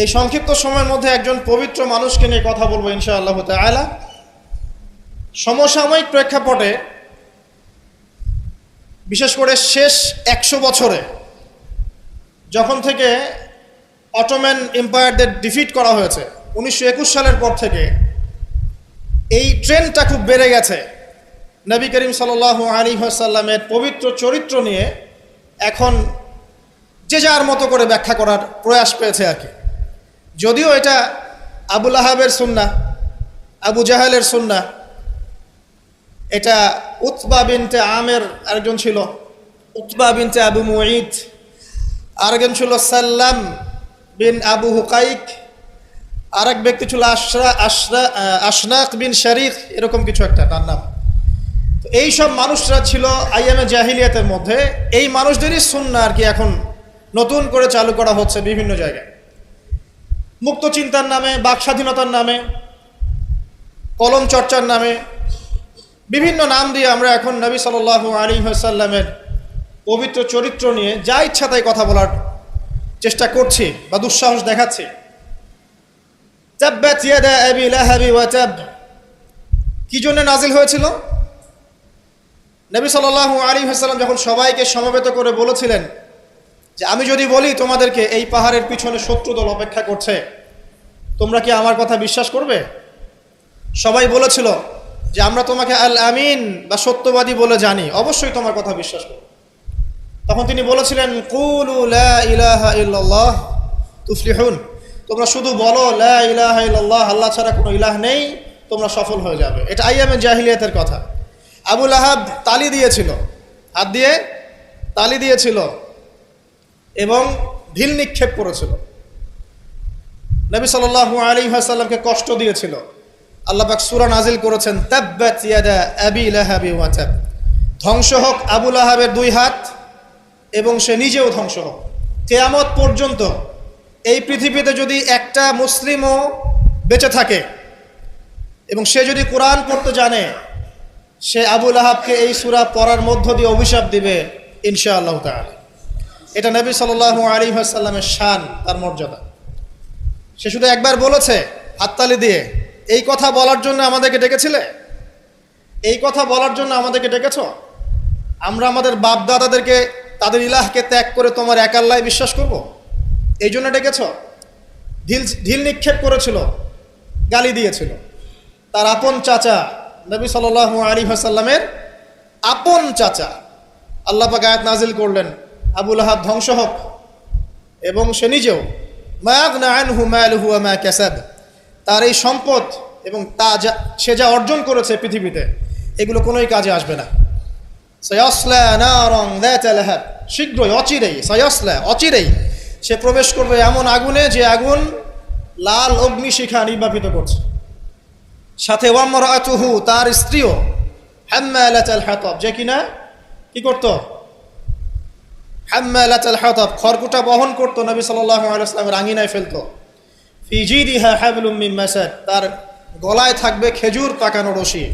এই সংক্ষিপ্ত সময়ের মধ্যে একজন পবিত্র মানুষকে নিয়ে কথা বলবো ইনশাআল্লাহ তাআলা। সমসাময়িক প্রেক্ষাপটে বিশেষ করে শেষ 100 বছরে যখন থেকে অটোম্যান এম্পায়ারদের ডিফিট করা হয়েছে 1921 সালের পর থেকে এই ট্রেন্ডটা খুব বেড়ে গেছে। নবী করিম সাল্লাল্লাহু আলাইহি ওয়াসাল্লামের পবিত্র চরিত্র নিয়ে এখন যে যার মতো করে ব্যাখ্যা করার প্রয়াস পেয়েছে আর কি। যদিও এটা আবু লাহাবের সুন্নাহ, আবু জাহেলের সুন্নাহ, এটা উতবা বিনতে আমের আরেকজন ছিল, উতবা বিনতে আবু মুঈদ, আরেকজন ছিল সাল্লাম বিন আবু হুকাইক, আরেক ব্যক্তি ছিল আশনাক বিন শারিক, এরকম কিছু একটা তার নাম। তো এই সব মানুষরা ছিল আইয়ামে জাহিলিয়াতের মধ্যে। এই মানুষদেরই সুন্নাহ আর কি এখন নতুন করে চালু করা হচ্ছে বিভিন্ন জায়গায়, মুক্ত চিন্তার নামে, বাক স্বাধীনতার নামে, কলম চর্চার নামে, বিভিন্ন নাম দিয়ে আমরা এখন নবী সাল্লাল্লাহু আলাইহি ওয়াসাল্লামের পবিত্র চরিত্র নিয়ে যা ইচ্ছা তাই কথা বলার চেষ্টা করছি বা দুঃসাহস দেখাচ্ছি। তাব্বাত ইয়াদা আবি লাহাবি ওয়া তাব কি জন্য নাজিল হয়েছিল? নবী সাল্লাল্লাহু আলাইহি ওয়াসাল্লাম যখন সবাইকে সমবেত করে বলেছিলেন যে আমি যদি বলি তোমাদেরকে এই পাহাড়ের পিছনে শত্রু দল অপেক্ষা করছে, তোমরা কি আমার কথা বিশ্বাস করবে? সবাই বলেছিল যে আমরা তোমাকে আল আমিন বা সত্যবাদী বলে জানি, অবশ্যই তোমার কথা বিশ্বাস করব। তখন তিনি বলেছিলেন কুলু লা ইলাহা ইল্লাল্লাহ তুফলিহুন, তোমরা শুধু বলো লা ইলাহা ইল্লাল্লাহ, আল্লাহ ছাড়া কোনো ইলাহ নেই, তোমরা সফল হয়ে যাবে। এটা আইয়ামে জাহিলিয়াতের কথা। আবু লাহাব তালি দিয়েছিল, হাত দিয়ে তালি দিয়েছিল এবং ঢিল নিক্ষেপ করেছিল, নবী সাল্লাল্লাহু আলাইহি ওয়াসাল্লামকে কষ্ট দিয়েছিল। আল্লাহ পাক সূরা নাজিল করেছেন তাব্বাত ইয়াদা আবি লাহাবি ওয়া তাব, ধ্বংস হোক আবু লাহাবের দুই হাত এবং সে নিজেও ধ্বংস হোক। কিয়ামত পর্যন্ত এই পৃথিবীতে যদি একটা মুসলিমও বেঁচে থাকে এবং সে যদি কোরআন পড়তে জানে, সে আবু লাহাবকে এই সূরা পড়ার মধ্য দিয়ে অভিশাপ দিবে ইনশাআল্লাহ তাআলা। এটা নবী সাল্লাল্লাহু আলাইহি ওয়াসাল্লামের শান, তার মর্যাদা। সে শুধু একবার বলেছে হাততালি দিয়ে, এই কথা বলার জন্য আমাদেরকে ডেকেছিলে? এই কথা বলার জন্য আমাদেরকে ডেকেছ? আমরা আমাদের বাপ দাদাদেরকে, তাদের ইলাহকে ত্যাগ করে তোমার এক আল্লাহয় বিশ্বাস করব, এই জন্য ডেকেছ? ঢিল নিক্ষেপ করেছিল, গালি দিয়েছিল। তার আপন চাচা নবী সাল্লাল্লাহু আলাইহি ওয়াসাল্লামের আপন চাচা, আল্লাহ পাক আয়াত নাজিল করলেন আবু লাহাব ধ্বংস হোক এবং সে নিজেও, মা আগনা আনহু মালুহু ওয়া মা কাসাব, তার এই সম্পদ এবং সে যা অর্জন করেছে পৃথিবীতে, এগুলো কোনোই কাজে আসবে না। সায়াসলা নারান যাতা লাহাব, শীঘ্রই অচিরেই সে প্রবেশ করবে এমন আগুনে যে আগুন লাল অগ্নিশিখা নির্বাপিত করছে। সাথে ওয়ামরাতুহু, তার স্ত্রীও, হাম্মালাতাল হাতাব, যে কিনা কি করত? হাম্মালাতাল হাতাব, খড়কুটা বহন করত, নবী সাল্লাল্লাহু আলাইহি ওয়াসাল্লামের আঙিনায় ফেলত। ফি জিদিহা হাবলুম মিন মাসাদ, তার গলায় থাকবে খেজুর পাকানো রশি,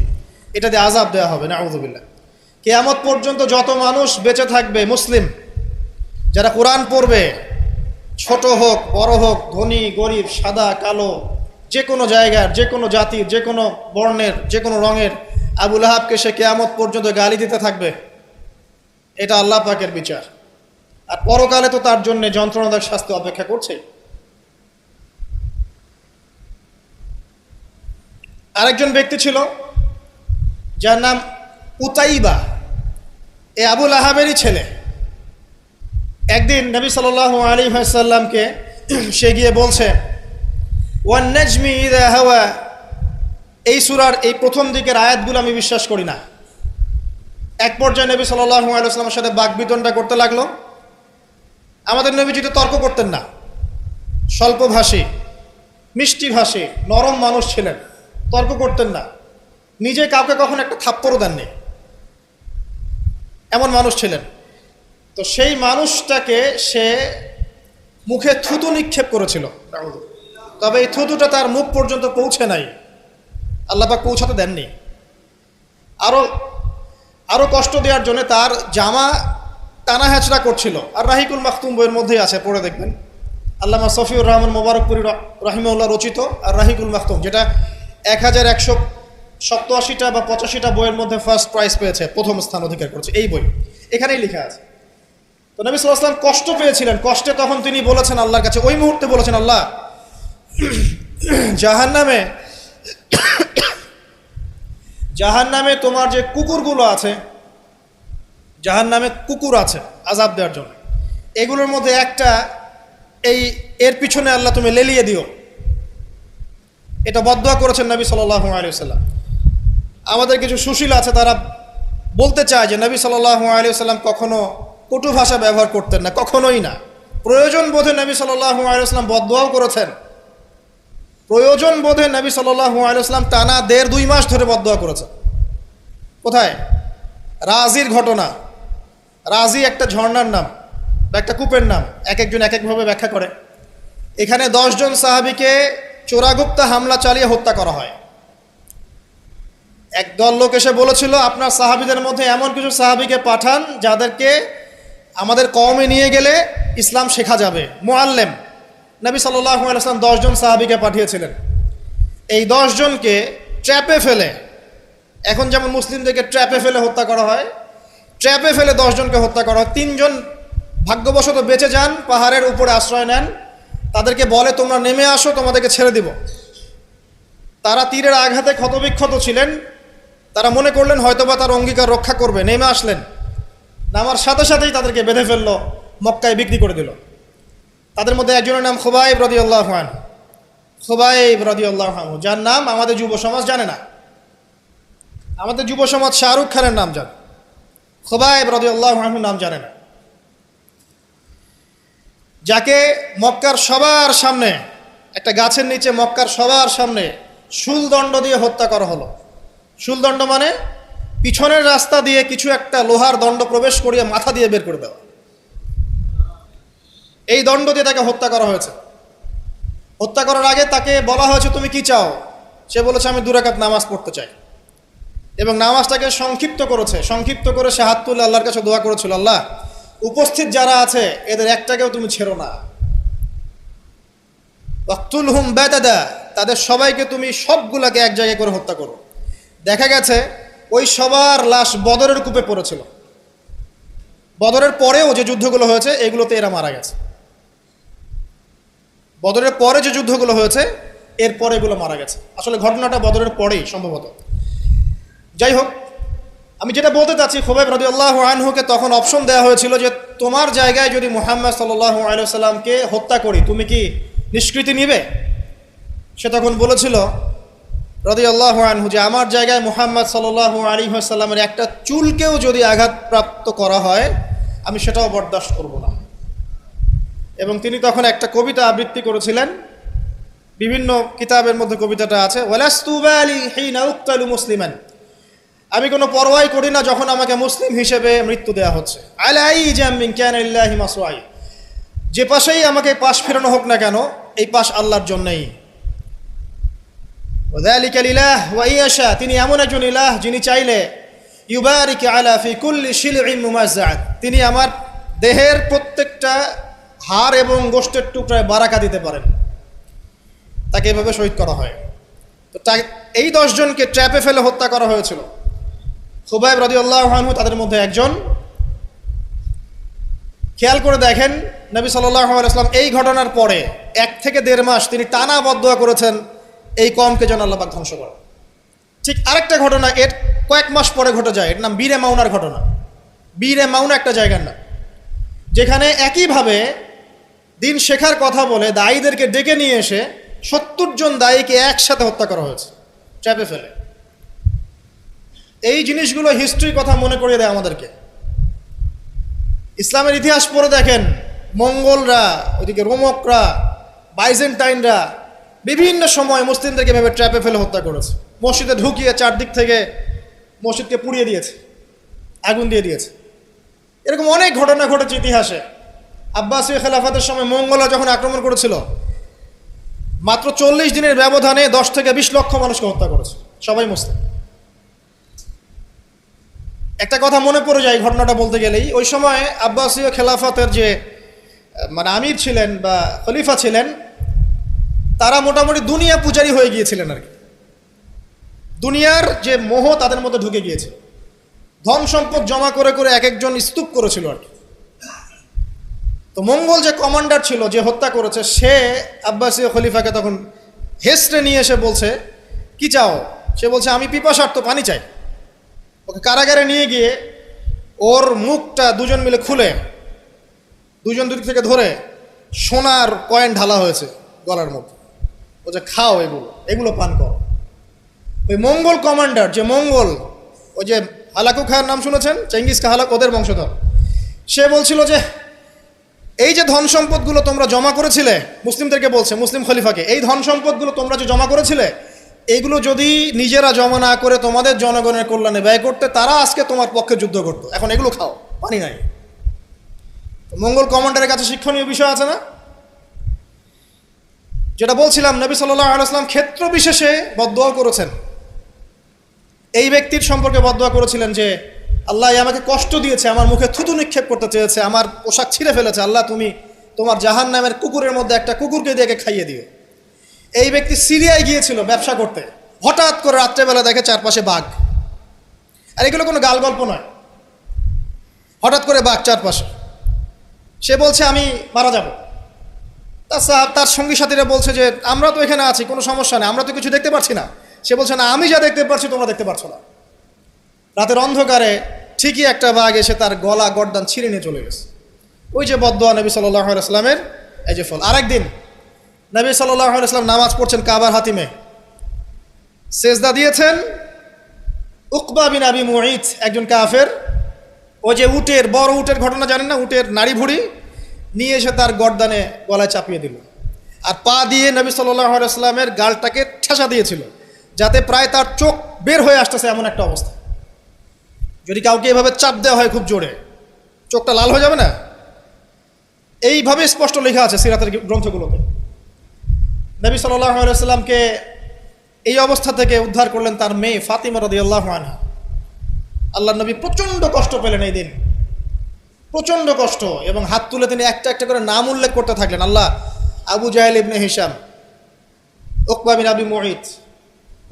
এটা দিয়ে আযাব দেওয়া হবে, নাউযুবিল্লাহ। কিয়ামত পর্যন্ত যত মানুষ বেঁচে থাকবে মুসলিম, যারা কোরআন পড়বে, ছোট হোক বড় হোক, ধনী গরিব, সাদা কালো, যে কোনো জায়গার, যে কোনো জাতির, যে কোনো বর্ণের, যে কোনো রঙের, আবু লাহাবকে সে কিয়ামত পর্যন্ত গালি দিতে থাকবে। এটা আল্লাহ পাকের বিচার। আর পরকালে তো তার জন্য যন্ত্রণাদায়ক শাস্তি অপেক্ষা করছে। আরেকজন ব্যক্তি ছিল যার নাম উতাইবা, এ আবু লাহাবেরই ছেলে। একদিন নবী সাল্লাল্লাহু আলাইহি ওয়াসাল্লামকে সে গিয়ে বলছে ওয়ান নাজমি ইযা হাওয়া, এই সূরার এই প্রথম দিকের আয়াতগুলো আমি বিশ্বাস করি না। এক পর্যায়ে নবী সাল্লাল্লাহু আলাইহি ওয়াসাল্লামের সাথে বাকবিতণ্ডা করতে লাগলো। আমাদের নবীজি তো তর্ক করতেন না, স্বল্পভাষী, মিষ্টিভাষী, নরম মানুষ ছিলেন, তর্ক করতেন না, নিজে কাউকে কখনো একটা থাপ্পড়ও দেননি, এমন মানুষ ছিলেন। তো সেই মানুষটাকে সে মুখে থুতু নিক্ষেপ করেছিল, তবে এই থুতুটা তার মুখ পর্যন্ত পৌঁছে নাই, আল্লাহ পাক পৌঁছাতে দেননি। আরো কষ্ট দেওয়ার জন্য তার জামা টানা হেঁচড়া করছিল। আর রাহিকুল মাখতুম বইয়ের মধ্যেই আছে, পড়ে দেখবেন। আল্লামা সফিউর রহমান মোবারকপুরি রাহিমাহুল্লাহ রচিত আর রাহিকুল মাখতুম, যেটা 1187টা বা 85টা বইয়ের মধ্যে ফার্স্ট প্রাইজ পেয়েছে, প্রথম স্থান অধিকার করেছে এই বই। এখানেই লেখা আছে। তো নবী সাল্লাল্লাহু আলাইহি ওয়াসাল্লাম কষ্ট পেয়েছিলেন। কষ্টে তখন তিনি বলেছেন আল্লাহর কাছে, ওই মুহূর্তে বলেছেন, আল্লাহ, জাহান্নামে তোমার যে কুকুরগুলো আছে, জাহান্নামে কুকুর আছে আযাব দেওয়ার জন্য, এগুলোর মধ্যে একটা এর পিছনে আল্লাহ তুমি লেলিয়ে দিও। এটা বদদুয়া করেছেন নবী সাল্লাল্লাহু আলাইহি ওয়াসাল্লাম। আমাদের কিছু সুশীল আছে, তারা বলতে চায় যে নবী সাল্লাল্লাহু আলাইহি ওয়াসাল্লাম কখনো কটু ভাষা ব্যবহার করতেন না, কখনোই না। প্রয়োজন বোধে নবী সাল্লাল্লাহু আলাইহি ওয়াসাল্লাম বদদুয়াও করেছেন। প্রয়োজন বোধে নবী সাল্লাল্লাহু আলাইহি ওয়াসাল্লাম টানা 1.5-2 মাস ধরে বদদুয়া করেছেন। কোথায়? রাজির ঘটনা। রাজি একটা ঝর্ণার নাম বা একটা কূপের নাম, এক একজন এক একভাবে ব্যাখ্যা করে। এখানে 10 জন সাহাবীকে চোরাগুপ্তা হামলা চালিয়ে হত্যা করা হয়। একদল লোক এসে বলেছিল, আপনার সাহাবীদের মধ্যে এমন কিছু সাহাবীকে পাঠান যাদেরকে আমাদের কওমে নিয়ে গেলে ইসলাম শেখা যাবে, মুআল্লিম। নবী সাল্লাল্লাহু আলাইহি ওয়াসাল্লাম 10 জন সাহাবীকে পাঠিয়েছিলেন। এই 10 জনকে ট্র্যাপে ফেলে, এখন যেমন মুসলিমদেরকে ট্র্যাপে ফেলে হত্যা করা হয়, ট্র্যাপে ফেলে 10 জনকে হত্যা করা হয়। 3 জন ভাগ্যবশত বেঁচে যান, পাহাড়ের উপরে আশ্রয় নেন। তাদেরকে বলে, তোমরা নেমে আসো, তোমাদেরকে ছেড়ে দিব। তারা তীরের আঘাতে ক্ষতবিক্ষত ছিলেন। তারা মনে করলেন হয়তোবা তার অঙ্গীকার রক্ষা করবে, নেমে আসলেন। নামার সাথে সাথেই তাদেরকে বেঁধে ফেললো, মক্কায় বিক্রি করে দিল। তাদের মধ্যে একজনের নাম খুবাইব রাদিয়াল্লাহু আনহু। খুবাইব রাদিয়াল্লাহু আনহু, যার নাম আমাদের যুব সমাজ জানে না। আমাদের যুব সমাজ শাহরুখ খানের নাম জানে, খুবাইব রাদিয়াল্লাহু আনহুর নাম জানে না। যাকে মক্কার সবার সামনে, একটা গাছের নিচে মক্কার সবার সামনে শুলদণ্ড দিয়ে হত্যা করা হলো। শুলদণ্ড মানে পিছনের রাস্তা দিয়ে কিছু একটা লোহার দণ্ড প্রবেশ করিয়ে মাথা দিয়ে বের করে দেওয়া। এই দণ্ড দিয়ে তাকে হত্যা করা হয়েছে। হত্যা করার আগে তাকে বলা হয়েছে, তুমি কি চাও? সে বলেছে, আমি 2 রাকাত নামাজ পড়তে চাই। এবং নামাজটাকে সংক্ষিপ্ত করেছে। সংক্ষিপ্ত করে সে হাত তুলে আল্লাহর কাছে দোয়া করেছিল, আল্লাহ, উপস্থিত যারা আছে এদের একটাকেও তুমি ছেড়ো না। ওয়াকতুলহুম বাতাদা, তাদের সবাইকে তুমি সবগুলাকে এক জায়গায় করে হত্যা করো। দেখা গেছে ওই সবার লাশ বদরের কূপে পড়েছিল। বদরের পরেও যে যুদ্ধগুলো হয়েছে এগুলোতে এরা মারা গেছে। বদরের পরে যে যুদ্ধগুলো হয়েছে এর পরে এগুলো মারা গেছে। আসলে ঘটনাটা বদরের পরেই সম্ভবত। যাই হোক, আমি যেটা বলতে চাচ্ছি, খুবাইব রাদিয়াল্লাহু আনহুকে তখন অপশন দেওয়া হয়েছিল যে তোমার জায়গায় যদি মুহাম্মদ সাল্লাল্লাহু আলাইহি ওয়াসাল্লামকে হত্যা করি, তুমি কি নিষ্কৃতি নিবে? সে তখন বলেছিল রাদিয়াল্লাহু আনহু যে আমার জায়গায় মুহাম্মদ সাল্লাল্লাহু আলাইহি ওয়াসাল্লামের একটা চুলকেও যদি আঘাতপ্রাপ্ত করা হয় আমি সেটাও বরদাস্ত করব না। এবং তিনি তখন একটা কবিতা আবৃত্তি করেছিলেন, বিভিন্ন কিতাবের মধ্যে কবিতাটা আছে, ওয়ালাস্তু বালি হিনা উক্তালু মুসলিমান, আমি কোনো পরোয়াই করি না যখন আমাকে মুসলিম হিসেবে মৃত্যু দেওয়া হচ্ছে। আলাই জামিন কানাল্লাহি মাসওয়াই, যে পাশেই আমাকে পাশ ফেরানো হোক না কেন, এই পাশ আল্লাহর জন্যই। ওয়াযালিকা লিলাহ ওয়া ইয়াশা, তিনি এমন একজন ইলাহ যিনি চাইলে ইউবারিক আলা ফি কুল্লি শিলইন মুমাজ্জাআত, তিনি আমার দেহের প্রত্যেকটা হাড় এবং গোশতের টুকরায় বারাকা দিতে পারেন। তাকে এভাবে শহীদ করা হয়। তো এই 10 জনকে ট্র্যাপে ফেলে হত্যা করা হয়েছিল। খুবাইব রাদিয়াল্লাহু আনহু তাদের মধ্যে একজন। খেয়াল করে দেখেন, নবী সাল্লাল্লাহু আলাইহি ওয়াসাল্লাম এই ঘটনার পরে 1 থেকে 1.5 মাস তিনি টানা বদদুয়া করেছেন এই কওমকে যেন আল্লাহ পাক ধ্বংস করে। ঠিক আরেকটা ঘটনা এর কয়েক মাস পরে ঘটে যায়, এর নাম বীরে মাউনার ঘটনা। বীরে মাউনা একটা জায়গার নাম, যেখানে একইভাবে দিন শেখার কথা বলে দায়ীদেরকে ডেকে নিয়ে এসে 70 জন দায়ীকে একসাথে হত্যা করা হয়েছে ট্র্যাপে ফেলে। এই জিনিসগুলো হিস্ট্রির কথা মনে করিয়ে দেয় আমাদেরকে। ইসলামের ইতিহাস পড়ে দেখেন, মঙ্গলরা, ওইদিকে রোমকরা, বাইজেন্টাইনরা বিভিন্ন সময় মুসলিমদেরকে ভেবে ট্র্যাপে ফেলে হত্যা করেছে। মসজিদে ঢুকিয়ে চারদিক থেকে মসজিদকে পুড়িয়ে দিয়েছে, আগুন দিয়ে দিয়েছে। এরকম অনেক ঘটনা ঘটেছে ইতিহাসে। আব্বাসীয় খেলাফতের সময় মঙ্গলরা যখন আক্রমণ করেছিল, মাত্র 40 দিনের ব্যবধানে 10 থেকে 20 লক্ষ মানুষকে হত্যা করেছে, সবাই মুসলিম। একটা কথা মনে পড়ে যায় ঘটনাটা বলতে গেলেই, ওই সময় আব্বাসীয় খেলাফতের যে মানে আমির ছিলেন বা খলিফা ছিলেন, তারা মোটামুটি দুনিয়া পূজারী হয়ে গিয়েছিলেন আর কি। দুনিয়ার যে মোহ তাদের মধ্যে ঢুকে গিয়েছে, ধন সম্পদ জমা করে করে এক একজন স্তূপ করেছিল আর কি। তো মঙ্গল যে কমান্ডার ছিল, যে হত্যা করেছে, সে আব্বাসীয় খলিফাকে তখন হেসড়ে নিয়ে এসে বলছে, কি চাও? সে বলছে, আমি পিপাসার্থ, পানি চাই। ওকে কারাগারে নিয়ে গিয়ে ওর মুখটা দুজন মিলে খুলে, দুজন দুদিক থেকে ধরে সোনার কয়েন ঢালা হয়েছে গলার মধ্যে। ও যে খাও, এগুলো পান করো। ওই মঙ্গল কমান্ডার, যে মঙ্গল, ওই যে হালাকু খায়ের নাম শুনেছেন, চেঙ্গিস খা হালাক, ওদের বংশধর, সে বলছিল যে এই যে ধন সম্পদগুলো তোমরা জমা করেছিলে, মুসলিমদেরকে বলছে, মুসলিম খলিফাকে, এই ধন সম্পদগুলো তোমরা যে জমা করেছিলে, এইগুলো যদি নিজেরা জমা না করে তোমাদের জনগণের কল্যাণে ব্যয় করতে, তারা আজকে তোমার পক্ষে যুদ্ধ করতো। এখন এগুলো খাও, পানি নাই। মঙ্গল কমান্ডারের কাছে শিক্ষণীয় বিষয় আছে না? যেটা বলছিলাম, নবী সাল্লাল্লাহু আলাইহি ওয়াসাল্লাম ক্ষেত্র বিশেষে বদদুয়া করেছেন। এই ব্যক্তির সম্পর্কে বদদুয়া করেছিলেন যে আল্লাহ আমাকে কষ্ট দিয়েছে, আমার মুখে থুতু নিক্ষেপ করতে চেয়েছে, আমার পোশাক ছিঁড়ে ফেলেছে, আল্লাহ তুমি তোমার জাহান্নামের কুকুরের মধ্যে একটা কুকুরকে দিয়ে খাইয়ে দিও। এই ব্যক্তি সিরিয়ায় গিয়েছিল ব্যবসা করতে, হঠাৎ করে রাত্রেবেলা দেখে চারপাশে বাঘ। আর এগুলো কোনো গাল গল্প নয়, হঠাৎ করে বাঘ চারপাশে। সে বলছে আমি মারা যাব। তার সঙ্গী সাথীরা বলছে যে আমরা তো এখানে আছি, কোনো সমস্যা নেই, আমরা তো কিছু দেখতে পাচ্ছি না। সে বলছে না, আমি যা দেখতে পাচ্ছি তোমরা দেখতে পাচ্ছ না। রাতের অন্ধকারে ঠিকই একটা বাঘ এসে তার গলা গর্দান ছিঁড়ে নিয়ে চলে গেছে। ওই যে বদদুয়া নবী সাল্লাল্লাহু আলাইহি ওয়াসাল্লামের, এই যে ফল। আরেকদিন নবী সাল্লাল্লাহু আলাইহি ওয়াসাল্লাম নামাজ পড়ছেন কাবার হাতিমে, সেজদা দিয়েছেন। উকবা বিন আবি মুঈত, একজন কাফের, ওই যে উটের, বড় উটের ঘটনা জানেন না, উটের নাড়ি ভুড়ি নিয়ে এসে তার গর্দানে গলায় চাপিয়ে দিল, আর পা দিয়ে নবী সাল্লাল্লাহু আলাইহি ওয়াসাল্লামের গালটাকে ঠেসা দিয়েছিল, যাতে প্রায় তার চোখ বের হয়ে আসতেছে এমন একটা অবস্থা। যদি কাউকে এভাবে চাপ দেওয়া হয় খুব জোরে, চোখটা লাল হয়ে যাবে না? এইভাবে স্পষ্ট লেখা আছে সিরাতের গ্রন্থগুলোতে। নবী সাল্লাল্লাহু আলাইহি ওয়াসাল্লামকে এই অবস্থা থেকে উদ্ধার করলেন তার মেয়ে ফাতিমা রাদিয়াল্লাহু আনহা। আল্লাহর নবী প্রচণ্ড কষ্ট পেলেন এই দিন, প্রচণ্ড কষ্ট, এবং হাত তুলে তিনি একটা একটা করে নাম উল্লেখ করতে থাকলেন। আল্লাহ, আবু জাহেল ইবনে হিশাম, উকবা বিন আবি মুঈত,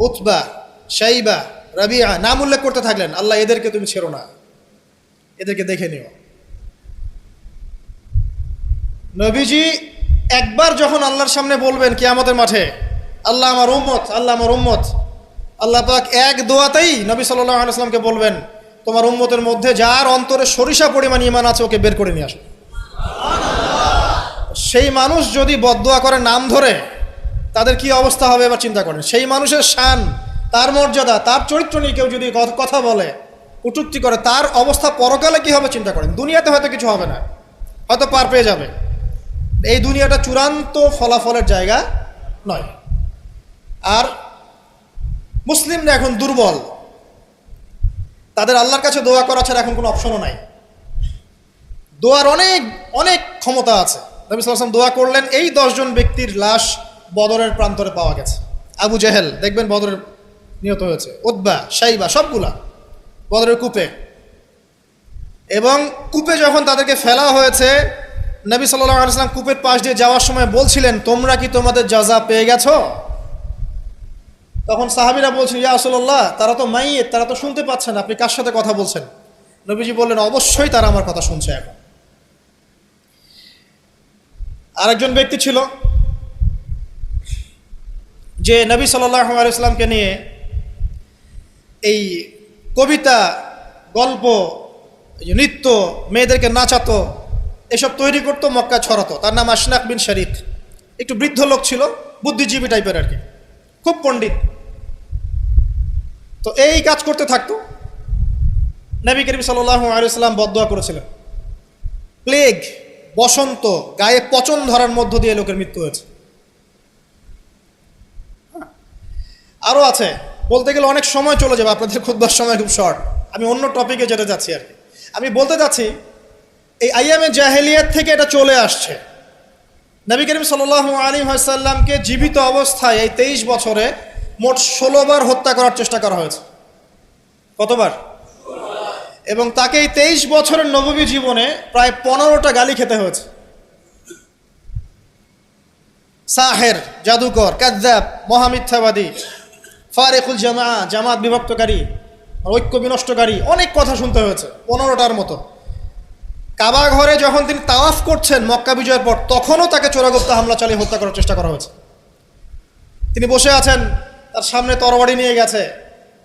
উতবা, শাইবা, রাবিআ, নাম উল্লেখ করতে থাকলেন। আল্লাহ, এদেরকে তুমি ছেড়ো না, এদেরকে দেখে নিও। নবীজি একবার যখন আল্লাহর সামনে বলবেন কিয়ামতের মাঠে, আল্লাহ আমার উম্মত, আল্লাহ আমার উম্মত, আল্লাহ পাক এক দোয়াতেই নবী সাল্লাল্লাহু আলাইহি ওয়াসাল্লামকে বলবেন, তোমার উম্মতের মধ্যে যার অন্তরে সরিষা পরিমাণ ঈমান আছে ওকে বের করে নিয়ে আসো। সেই মানুষ যদি বদদুয়া করে নাম ধরে, তাদের কি অবস্থা হবে এবার চিন্তা করেন। সেই মানুষের শান, তার মর্যাদা, তার চরিত্র নিয়ে কেউ যদি কথা বলে, কটূক্তি করে, তার অবস্থা পরকালে কি হবে চিন্তা করেন। দুনিয়াতে হয়তো কিছু হবে না, হয়তো পার পেয়ে যাবে। এই দুনিয়াটা চূড়ান্ত ফলাফলের জায়গা নয়। আর মুসলিমরা এখন দুর্বল, তাদের আল্লাহর কাছে দোয়া করা ছাড়া এখন কোনো অপশনও নাই। দোয়ার অনেক অনেক ক্ষমতা আছে। নবী সাল্লাল্লাহু আলাইহি ওয়াসাল্লাম দোয়া করলেন, এই 10 জন ব্যক্তির লাশ বদরের প্রান্তরে পাওয়া গেছে। আবু জেহেল দেখবেন বদরের নিহত হয়েছে, উতবা, শাইবা, সবগুলা বদরের কূপে। এবং কূপে যখন তাদেরকে ফেলা হয়েছে, নবী সাল্লাল্লাহু আলাইহি ওয়াসাল্লাম কূপের পাশ দিয়ে যাওয়ার সময় বলছিলেন, তোমরা কি তোমাদের জাযা পেয়ে গেছো? তখন সাহাবীরা বলছেন, ইয়া রাসূলুল্লাহ, তারা তো মাইয়িত, তারা তো শুনতে পাচ্ছে না, আপনি কার সাথে কথা বলছেন? নবীজি বললেন, অবশ্যই তারা আমার কথা শুনছে এখন। আরেকজন ব্যক্তি ছিল যে নবী সাল্লাল্লাহু আলাইহি ওয়াসাল্লামকে নিয়ে এই কবিতা, গল্প, নৃত্য, মেয়েদেরকে নাচাতো, এসব তৈরি করতো, মক্কা ছড়াতো। তার নাম আশনাক বিন শারিক। একটু বৃদ্ধ লোক ছিল, বুদ্ধিজীবী টাইপের আর কি, খুব পণ্ডিত। তো এই কাজ করতে থাকতো। নবী করিম সাল্লাল্লাহু আলাইহি ওয়াসাল্লাম বদদুয়া করেছিলেন, প্লেগ, বসন্ত, গায়ে পচন ধরার মধ্য দিয়ে লোকের মৃত্যু হয়েছে। আরও আছে, বলতে গেলে অনেক সময় চলে যাবে, আপনাদের খুতবার সময় খুব শর্ট। আমি অন্য টপিকে যেতে যাচ্ছি আর কি। আমি বলতে যাচ্ছি, এই আইয়ামে জাহেলিয়াত থেকে এটা চলে আসছে। নবী করিম সাল্লাল্লাহু আলাইহি ওয়াসাল্লামকে জীবিত অবস্থায় এই 23 বছরে মোট 16 বার হত্যা করার চেষ্টা করা হয়েছে। কতবার? এবং তাকে এই 23 বছরের নববী জীবনে প্রায় 15টা গালি খেতে হয়েছে। সাহের, জাদুকর, কাযযাব, মহামিথ্যাবাদী, ফারিকুল জামাত বিভক্তকারী, ঐক্য বিনষ্টকারী, অনেক কথা শুনতে হয়েছে, 15টার মতো। কাবা ঘরে যখন তিনি তাওয়াফ করছেন মক্কা বিজয়ের পর, তখনও তাকে চোরাগুপ্ত হামলা চালিয়ে হত্যা করার চেষ্টা করা হয়েছে। তিনি বসে আছেন, তার সামনে তরবারি নিয়ে গেছে,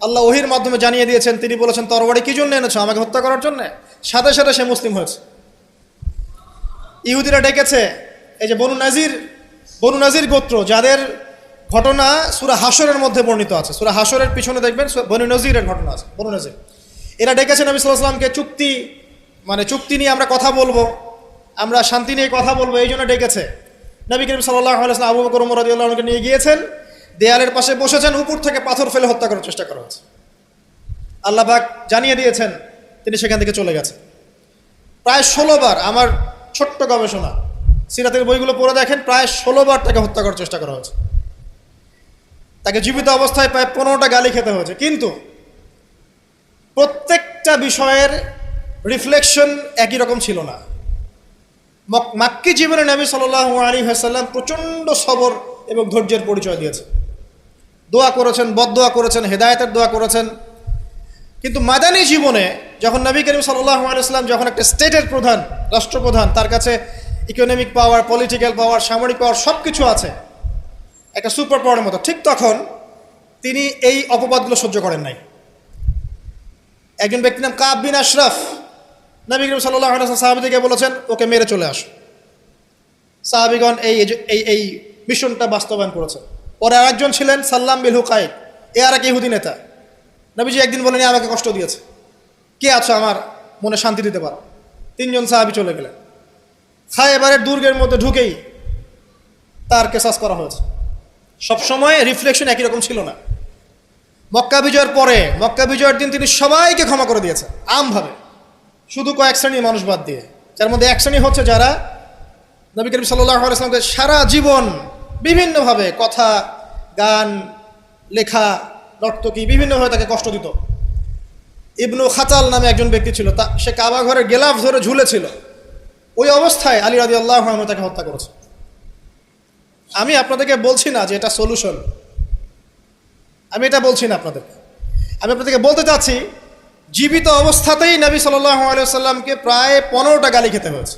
আল্লাহ ওহির মাধ্যমে জানিয়ে দিয়েছেন, তিনি বলেছেন তরবারি কি জন্য এনেছো? আমাকে হত্যা করার জন্য। সাথে সাথে সে মুসলিম হয়েছে। ইহুদিরা ডেকেছে, এই যে বনু নাজির গোত্র, যাদের ঘটনা সূরা হাশরের মধ্যে বর্ণিত আছে, সূরা হাশরের পিছনে দেখবেন বনু নজিরের ঘটনা আছে। বনু নজির এরা ডেকেছে নবী সাল্লাল্লাহু আলাইহি ওয়াসাল্লামকে, চুক্তি নিয়ে আমরা কথা বলবো, আমরা শান্তি নিয়ে কথা বলবো, এই জন্য ডেকেছে। নবী করিম সাল্লাল্লাহু আলাইহি ওয়াসাল্লাম আবু বকর ওমর রাদিয়াল্লাহু আনহুকে নিয়ে গিয়েছেন, দেয়ালের পাশে বসেছেন, উপর থেকে পাথর ফেলে হত্যা করার চেষ্টা করা হয়েছে। আল্লাহ পাক জানিয়ে দিয়েছেন, তিনি সেখান থেকে চলে গেছেন। প্রায় 16 বার, আমার ছোট্ট গবেষণা, সিরাতের বইগুলো পড়ে দেখেন, প্রায় 16 বার তাকে হত্যা করার চেষ্টা করা হয়েছে। তাকে জীবিত অবস্থায় প্রায় 15টা গালি খেতে হয়েছে। কিন্তু প্রত্যেকটা বিষয়ের রিফ্লেকশন একই রকম ছিল না। মাক্কি জীবনে নবী সাল্লাল্লাহু আলাইহি ওয়াসাল্লাম প্রচণ্ড সবর এবং ধৈর্যের পরিচয় দিয়েছে। দোয়া করেছেন, বদদোয়া করেছেন, হেদায়েতের দোয়া করেছেন। কিন্তু মাদানী জীবনে যখন নবী করিম সাল্লাল্লাহু আলাইহি ওয়াসাল্লাম যখন একটা স্টেটের প্রধান, রাষ্ট্রপ্রধান, তার কাছে ইকোনমিক পাওয়ার, পলিটিক্যাল পাওয়ার, সামরিক পাওয়ার সব কিছু আছে, একটা সুপার পাওয়ারের মতো, ঠিক তখন তিনি এই অপবাদগুলো সহ্য করেন নাই। একজন ব্যক্তির নাম কাব বিন আশরাফ, নবী করিম সাল্লাল্লাহু আলাইহি ওয়াসাল্লাম সাহাবীদেরকে বলেছেন, ওকে মেরে চলে আসো। সাহাবীগণ এই মিশনটা বাস্তবায়ন করেছেন। পরে আরেকজন ছিলেন সাল্লাম বিল হুকাইক, আর এক ইহুদি নেতা। নবীজি একদিন বলেন, আমাকে কষ্ট দিয়েছে, কে আছো আমার মনে শান্তি দিতে পারো? 3জন সাহাবী চলে গেলেন। খায়বারের দুর্গের মধ্যে ঢুকেই তার কেসাস করা হয়েছে। সবসময় রিফ্লেকশন একই রকম ছিল না। মক্কা বিজয়ের পরে, মক্কা বিজয়ের দিন তিনি সবাইকে ক্ষমা করে দিয়েছেন আমভাবে, শুধু কয়েক শ্রেণীর মানুষ বাদ দিয়ে, যার মধ্যে এক শ্রেণী হচ্ছে যারা নবী করিম সাল্লাল্লাহু আলাইহি ওয়াসাল্লামকে সারা জীবন বিভিন্নভাবে কথা, গান, লেখা, নর্তকী বিভিন্নভাবে তাকে কষ্ট দিত। ইবনু খাতাল নামে একজন ব্যক্তি ছিল, সে কাবা ঘরের গেলাফ ধরে ঝুলেছিল। ওই অবস্থায় আলী রাদিয়াল্লাহু আনহু তাকে হত্যা করেছে। আমি আপনাদেরকে বলছি না যে এটা সলিউশন, আমি এটা বলছি না আপনাদেরকে। আমি আপনাদেরকে বলতে চাচ্ছি, জীবিত অবস্থাতেই নবী সাল্লাল্লাহু আলাইহি ওয়াসাল্লামকে প্রায় 15টা গালি খেতে হয়েছে,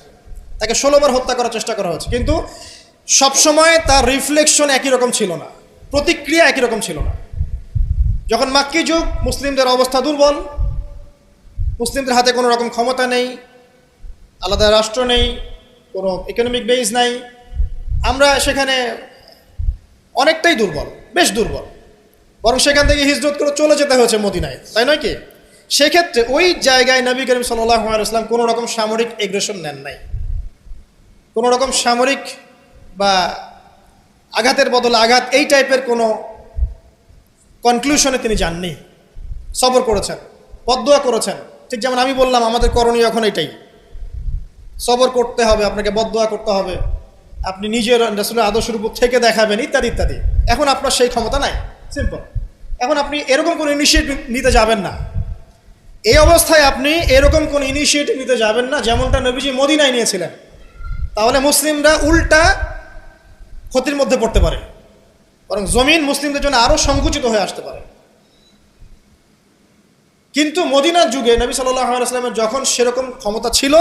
তাকে 16 বার হত্যা করার চেষ্টা করা হয়েছে। কিন্তু সবসময় তার রিফ্লেকশন একই রকম ছিল না, প্রতিক্রিয়া একই রকম ছিল না। যখন মাক্কি যুগ, মুসলিমদের অবস্থা দুর্বল, মুসলিমদের হাতে কোনো রকম ক্ষমতা নেই, আলাদা রাষ্ট্র নেই, কোনো ইকোনমিক বেস নাই, আমরা সেখানে অনেকটাই দুর্বল, বেশ দুর্বল। বরং সেখান থেকে হিজরত করে চলে যেতে হয়েছে মদিনায়, তাই নয় কি? সেক্ষেত্রে ওই জায়গায় নবী করিম সাল্লাল্লাহু আলাইহি ওয়াসাল্লাম কোনো রকম সামরিক এগ্রেশন নেন নাই, কোনো রকম সামরিক বা আঘাতের বদলে আঘাত, এই টাইপের কোনো কনক্লুশনে তিনি যাননি। সবর করেছেন, বদদোয়া করেছেন। ঠিক যেমন আমি বললাম, আমাদের করণীয় এখন এটাই, সবর করতে হবে, আপনাকে বদদোয়া করতে হবে, আপনি নিজের রাসূলের আদর্শের উপর থেকে দেখাবেন, ইত্যাদি ইত্যাদি। এখন আপনার সেই ক্ষমতা নাই, সিম্পল। এখন আপনি এরকম কোনো ইনিশিয়েটিভ নিতে যাবেন না। এই অবস্থায় আপনি এরকম কোনো ইনিশিয়েটিভ নিতে যাবেন না যেমনটা নবীজি মদিনায় নিয়েছিলেন। তাহলে মুসলিমরা উল্টা ক্ষতির মধ্যে পড়তে পারে, বরং জমিন মুসলিমদের জন্য আরও সংকুচিত হয়ে আসতে পারে। কিন্তু মদিনার যুগে নবী সাল্লাল্লাহু আলাইহি ওয়াসাল্লামের যখন সেরকম ক্ষমতা ছিল,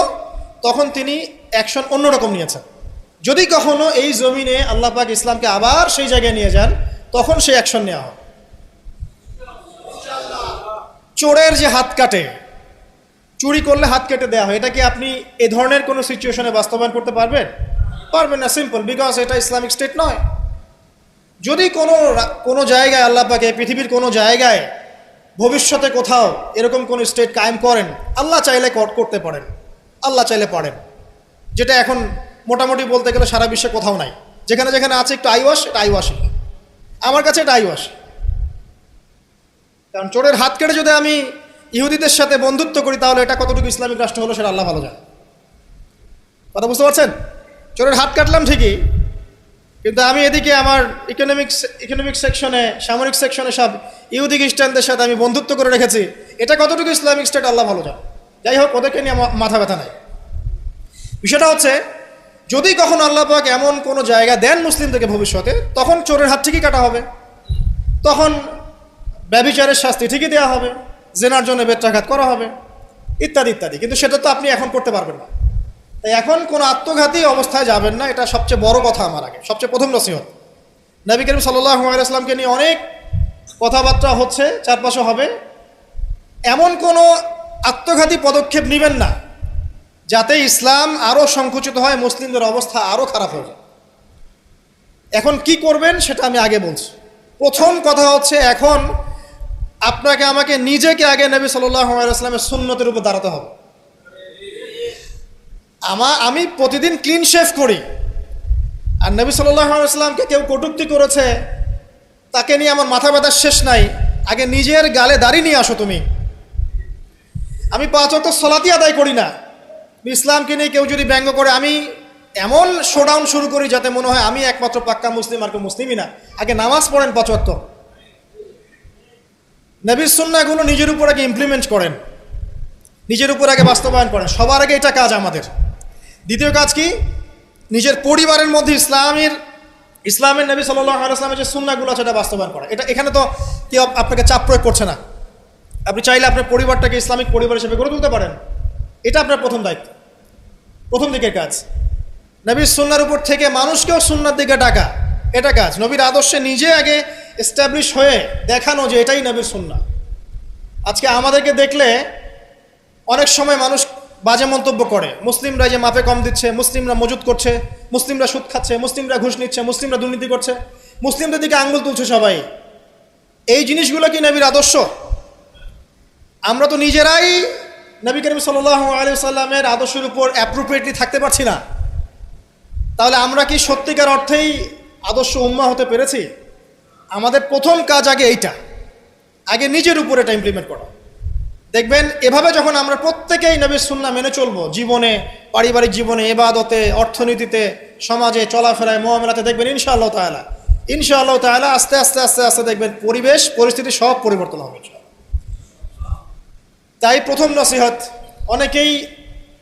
তখন তিনি অ্যাকশন অন্যরকম নিয়েছেন। যদি কখনো এই জমিনে আল্লাহ পাক ইসলামকে আবার সেই জায়গায় নিয়ে যান, তখন সেই অ্যাকশন নেওয়া হয়। চোরের যে হাত কাটে, চুরি করলে হাত কেটে দেওয়া হয়, এটা কি আপনি এ ধরনের কোনো সিচুয়েশনে বাস্তবায়ন করতে পারবেন? পারবেন না, সিম্পল, বিকজ এটা ইসলামিক স্টেট নয়। যদি কোনো জায়গায় আল্লাহ পাক পৃথিবীর কোনো জায়গায় ভবিষ্যতে কোথাও এরকম কোনো স্টেট কায়েম করেন, আল্লাহ চাইলে করতে পারেন, আল্লাহ চাইলে পারেন, যেটা এখন মোটামুটি বলতে গেলে সারা বিশ্বে কোথাও নাই। যেখানে যেখানে আছে একটু আইওয়াশ, এটা আইওয়াশই, আমার কাছে এটা আইওয়াশ। কারণ চোরের হাত কেটে যদি আমি ইহুদিদের সাথে বন্ধুত্ব করি, তাহলে এটা কতটুকু ইসলামিক রাষ্ট্র হলো সেটা আল্লাহ ভালো জানে। কথা বুঝতে পারছেন? চোরের হাত কাটলাম ঠিকই, কিন্তু আমি এদিকে আমার ইকোনমিক সেকশনে, সামরিক সেকশনে সব ইহুদি খ্রিস্টানদের সাথে আমি বন্ধুত্ব করে রেখেছি, এটা কতটুকু ইসলামিক স্টেট আল্লাহ ভালো জানে। যাই হোক, ওদেরকে নিয়ে মাথা ব্যথা নাই। বিষয়টা হচ্ছে, যদি কখনো আল্লাহ পাক এমন কোনো জায়গা দেন মুসলিমদেরকে ভবিষ্যতে, তখন চোরের হাত ঠিকই কাটা হবে, তখন ব্যভিচারের শাস্তি ঠিকই দেওয়া হবে, জেনার জন্য বেত্রাঘাত করা হবে, ইত্যাদি ইত্যাদি। কিন্তু সেটা তো আপনি এখন করতে পারবেন না। তাই এখন কোনো আত্মঘাতী অবস্থায় যাবেন না, এটা সবচেয়ে বড় কথা। আমার আগে সবচেয়ে প্রথম নসিহত, নবী করিম সাল্লাল্লাহু আলাইহি ওয়াসাল্লামকে নিয়ে অনেক কথাবার্তা হচ্ছে, চারপাশে হবে, এমন কোনো আত্মঘাতী পদক্ষেপ নেবেন না যাতে ইসলাম আরও সংকুচিত হয়, মুসলিমদের অবস্থা আরও খারাপ হয়ে যায়। এখন কি করবেন সেটা আমি আগে বলছি। প্রথম কথা হচ্ছে, এখন আপনাকে আমাকে নিজেকে আগে নবী সাল্লাল্লাহু আলাইহি ওয়াসাল্লামের সুন্নতের উপর দাঁড়াতে হবে। আমি প্রতিদিন ক্লিন শেভ করি, আর নবী সাল্লাল্লাহু আলাইহি ওয়াসাল্লামকে কেউ কটূক্তি করেছে, তাকে নিয়ে আমার মাথা ব্যথার শেষ নাই। আগে নিজের গালে দাড়ি নিয়ে আসো তুমি। আমি 5 ওয়াক্ত সালাতই আদায় করি না, ইসলামকে নিয়ে কেউ যদি ব্যঙ্গ করে, আমি এমন শোডাউন শুরু করি যাতে মনে হয় আমি একমাত্র পাক্কা মুসলিম, আর কেউ মুসলিমই না। আগে নামাজ পড়েন 5 ওয়াক্ত, নবীর সুন্নাহগুলো নিজের উপর আগে ইমপ্লিমেন্ট করেন, নিজের উপর আগে বাস্তবায়ন করেন। সবার আগে এটা কাজ আমাদের। দ্বিতীয় কাজ কি? নিজের পরিবারের মধ্যে ইসলামের নবী সাল্লাল্লাহু আলাইহি ওয়াসাল্লামের যে সুন্নাহগুলো আছে সেটা বাস্তবায়ন করা। এখানে তো কেউ আপনাকে চাপ প্রয়োগ করছে না। আপনি চাইলে আপনার পরিবারটাকে ইসলামিক পরিবার হিসেবে গড়ে তুলতে পারেন। এটা আপনার প্রথম দায়িত্ব, প্রথম দিকের কাজ। নবীর সুন্নাহর উপর থেকে মানুষকেও সুন্নাহর দিকে ডাকা, এটা কাজ। নবীর আদর্শে নিজে আগে এস্টাবলিশ হয়ে দেখানো যে এটাই নবীর সুন্নাহ। আজকে আমাদেরকে দেখলে অনেক সময় মানুষ বাজে মন্তব্য করে, মুসলিমরা যে মাপে কম দিচ্ছে, মুসলিমরা মজুদ করছে, মুসলিমরা সুদ খাচ্ছে, মুসলিমরা ঘুষ নিচ্ছে, মুসলিমরা দুর্নীতি করছে, মুসলিমদের দিকে আঙ্গুল তুলছে সবাই। এই জিনিসগুলো কি নবীর আদর্শ? আমরা তো নিজেরাই নবী করিম সাল্লাল্লাহু আলাইহি ওয়াসাল্লামের আদর্শের উপর অ্যাপ্রোপ্রিয়েটলি থাকতে পারছি না, তাহলে আমরা কি সত্যিকার অর্থেই আদর্শ উম্মাহ হতে পেরেছি? আমাদের প্রথম কাজ আগে এইটা, আগে নিজের উপর এটা ইমপ্লিমেন্ট করা। দেখবেন এভাবে যখন আমরা প্রত্যেকেই নবীর সুন্নাহ মেনে চলবো, জীবনে, পারিবারিক জীবনে, ইবাদতে, অর্থনীতিতে, সমাজে, চলাফেরায়, মুআমালাতে, দেখবেন ইনশাআল্লাহ তাআলা আস্তে আস্তে আস্তে আস্তে দেখবেন পরিবেশ পরিস্থিতি সব পরিবর্তন হবে। তাই প্রথম নসিহত, অনেকেই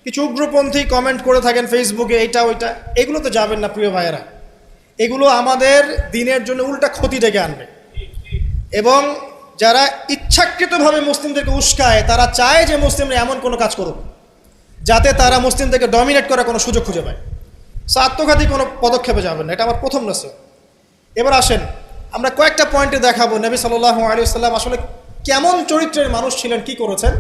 কিছু উগ্রপন্থী কমেন্ট করে থাকেন ফেসবুকে, এইটা ওইটা, এগুলো তো যাবেন না প্রিয় ভাইয়েরা। এগুলো আমাদের দিনের জন্য উল্টা ক্ষতি ডেকে আনবে। এবং যারা ইচ্ছাকৃতভাবে মুসলিমদেরকে উস্কায়, তারা চায় যে মুসলিমরা এমন কোনো কাজ করুক যাতে তারা মুসলিমদেরকে ডমিনেট করার কোনো সুযোগ খুঁজে পায়। আত্মঘাতী কোনো পদক্ষেপে যাবেন না, এটা আমার প্রথম নসিহত। এবার আসেন, আমরা কয়েকটা পয়েন্টে দেখাবো নবী সাল্লাল্লাহু আলাইহি ওয়াসাল্লাম আসলে কেমন চরিত্রের মানুষ ছিলেন, কি করেছেন,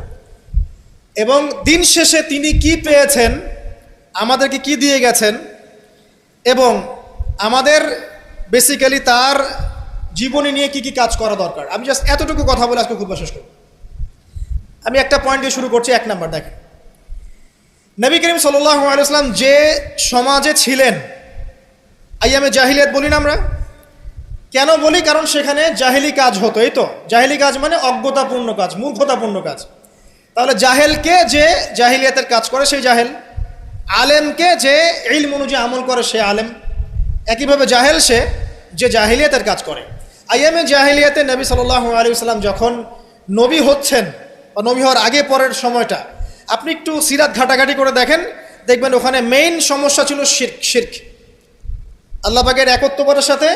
এবং দিন শেষে তিনি কি পেয়েছেন, আমাদেরকে কি দিয়ে গেছেন, এবং আমাদের বেসিক্যালি তার জীবনী নিয়ে কি কি কাজ করা দরকার। আমি জাস্ট এতটুকু কথা বলে আজকে খুব শেষ করব। আমি একটা পয়েন্ট দিয়ে শুরু করছি। 1 নাম্বার, দেখেন নবী করিম সাল্লাল্লাহু আলাইহি ওয়াসাল্লাম যে সমাজে ছিলেন, আইয়ামে জাহিলিয়াত বলি না আমরা, কেন বলি? কারণ সেখানে জাহেলি কাজ হতো। এই তো জাহেলি কাজ মানে অজ্ঞতাপূর্ণ কাজ, মূর্খতাপূর্ণ কাজ। তাহলে জাহেলকে যে জাহিলিয়াতের কাজ করে সেই জাহেল, আলেমকে যে ইলম অনুযায়ী আমল করে সে আলেম, একইভাবে জাহেল সে যে জাহিলিয়াতের কাজ করে। আইয়ামে জাহিলিয়াতে নবী সাল্লাল্লাহু আলাইহি ওয়াসাল্লাম যখন নবী হচ্ছেন বা নবী হওয়ার আগে পরের সময়টা আপনি একটু সিরাত ঘাটাঘাটি করে দেখবেন ওখানে মেইন সমস্যা ছিল শিরক, আল্লাহ পাকের একত্ববাদের সাথে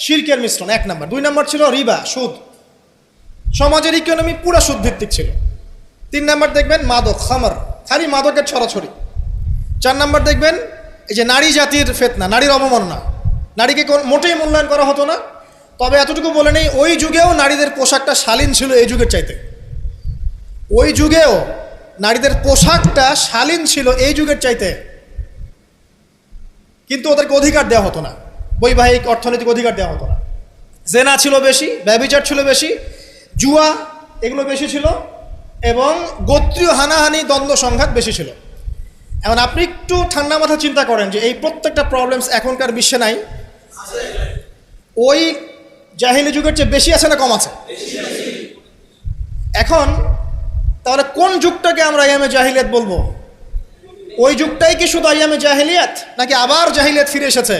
শিরকের মিশ্রণ 1 নাম্বার। 2 নাম্বার ছিল রিবা, সুদ। সমাজের ইকোনমি পুরো সুদ ভিত্তিক ছিল। 3 নাম্বার দেখবেন মাদক, খামার, খালি মাদকের ছড়াছড়ি। 4 নাম্বার দেখবেন এই যে নারী জাতির ফিতনা, নারীর অবমাননা, নারীকে মোটেই মূল্যায়ন করা হতো না। তবে এতটুকু বলে নেই, ওই যুগেও নারীদের পোশাকটা শালীন ছিল এই যুগের চাইতে। ওই যুগেও নারীদের পোশাকটা শালীন ছিল এই যুগের চাইতে, কিন্তু ওদেরকে অধিকার দেওয়া হতো না, বৈবাহিক অর্থনৈতিক অধিকার দেওয়া হতো না। জেনা ছিল বেশি, ব্যভিচার ছিল বেশি, জুয়া এগুলো বেশি ছিল, এবং গোত্রীয় হানাহানি, দ্বন্দ্ব সংঘাত বেশি ছিল। এখন আপনি একটু ঠান্ডা মাথা চিন্তা করেন যে এই প্রত্যেকটা প্রবলেমস এখনকার বিশ্বে নাই? ওই জাহিলি যুগের চেয়ে বেশি আছে না কম আছে? এখন তাহলে কোন যুগটাকে আমরা আইয়ামে জাহিলিয়াত বলবো? ওই যুগটাই কি শুধু আইয়ামে জাহিলিয়াত, নাকি আবার জাহিলিয়াত ফিরে এসেছে?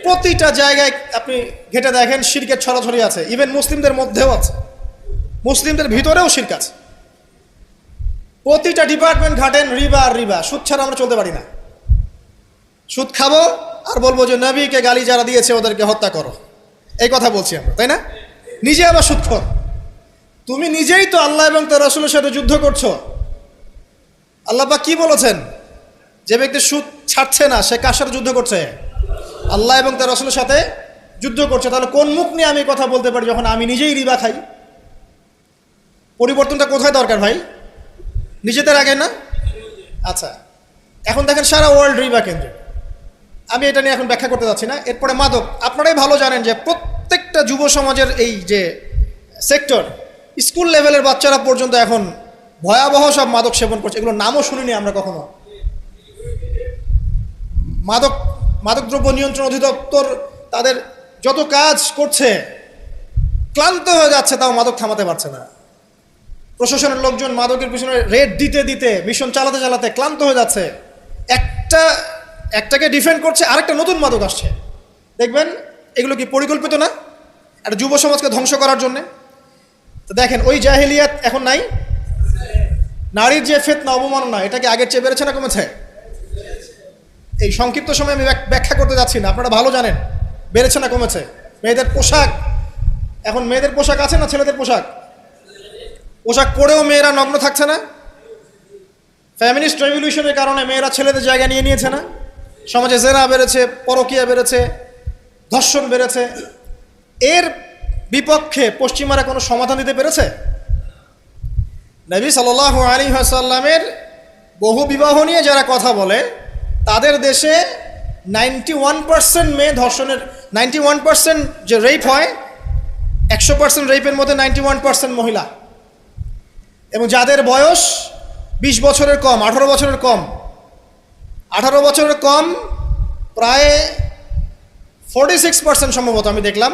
প্রতিটা জায়গায় আপনি ঘেটে দেখেন শিরকের ছড়াছড়ি আছে, ইভেন মুসলিমদের মধ্যেও আছে, মুসলিমদের ভিতরেও শিরক আছে। প্রতিটা ডিপার্টমেন্ট ঘাটেন রিবা আর রিবা, সুদ ছাড়া আমরা চলতে পারি না। সুদ খাবো আর বলবো যে নবীকে গালি যারা দিয়েছে ওদেরকে হত্যা করো, এই কথা বলছি আমরা, তাই না? নিজে আবার সুদখোর। তুমি নিজেই তো আল্লাহ এবং তার রাসূলের সাথে যুদ্ধ করছো। আল্লাহ পাক কি বলেছেন? যে ব্যক্তি সুদ ছাড়ছে না সে কার সাথে যুদ্ধ করছে? আল্লাহ এবং তার রাসূলের সাথে যুদ্ধ করছে। তাহলে কোন মুখ নিয়ে আমি কথা বলতে পারি যখন আমি নিজেই রিবা খাই? পরিবর্তনটা কোথায় দরকার ভাই? নিজেদের আগে না? আচ্ছা, এখন দেখেন সারা ওয়ার্ল্ড রিবা কেন্দ্র। আমি এটা নিয়ে এখন ব্যাখ্যা করতে যাচ্ছি না। এরপরে মাদক, আপনারাই ভালো জানেন যে প্রত্যেকটা যুব সমাজের এই যে সেক্টর, স্কুল লেভেলের বাচ্চারা পর্যন্ত এখন ভয়াবহ সব মাদক সেবন করছে। এগুলো নামও শুনিনি আমরা কখনো। মাদকদ্রব্য নিয়ন্ত্রণ অধিদপ্তর তাদের যত কাজ করছে, ক্লান্ত হয়ে যাচ্ছে, তাও মাদক থামাতে পারছে না। প্রশাসনের লোকজন মাদকের পিছনে রেড দিতে দিতে, মিশন চালাতে চালাতে ক্লান্ত হয়ে যাচ্ছে। একটাকে ডিফেন্ড করছে, আরেকটা নতুন মাদক আসছে। দেখবেন এগুলো কি পরিকল্পিত না? একটা যুব সমাজকে ধ্বংস করার জন্যে। তো দেখেন ওই জাহেলিয়াত এখন নাই। নারীর যে ফিতনা, অবমাননা, এটা কি আগের চেয়ে বেড়েছে না কমেছে? এই সংক্ষিপ্ত সময় আমি ব্যাখ্যা করতে যাচ্ছি না, আপনারা ভালো জানেন বেড়েছে না কমেছে। মেয়েদের পোশাক, এখন মেয়েদের পোশাক আছে না ছেলেদের পোশাক? পোশাক পরেও মেয়েরা নগ্ন থাকছে না? ফ্যামিনিস্ট রেভলিউশনের কারণে মেয়েরা ছেলেদের জায়গা নিয়ে নিয়েছে না? সমাজে জেনা বেড়েছে, পরকীয়া বেড়েছে, ধর্ষণ বেড়েছে। এর বিপক্ষে পশ্চিমারা কোনো সমাধান দিতে পেরেছে? নবী সাল্লাল্লাহু আলাইহি ওয়াসাল্লামের বহু বিবাহ নিয়ে যারা কথা বলে, তাদের দেশে 91% মেয়ে ধর্ষণের, 91% যে রেপ হয়, 100% রেপের মধ্যে 91% মহিলা, এবং যাদের বয়স 20 বছরের কম, 18 বছরের কম, 18 বছরের কম প্রায় 46% সম্ভবত আমি দেখলাম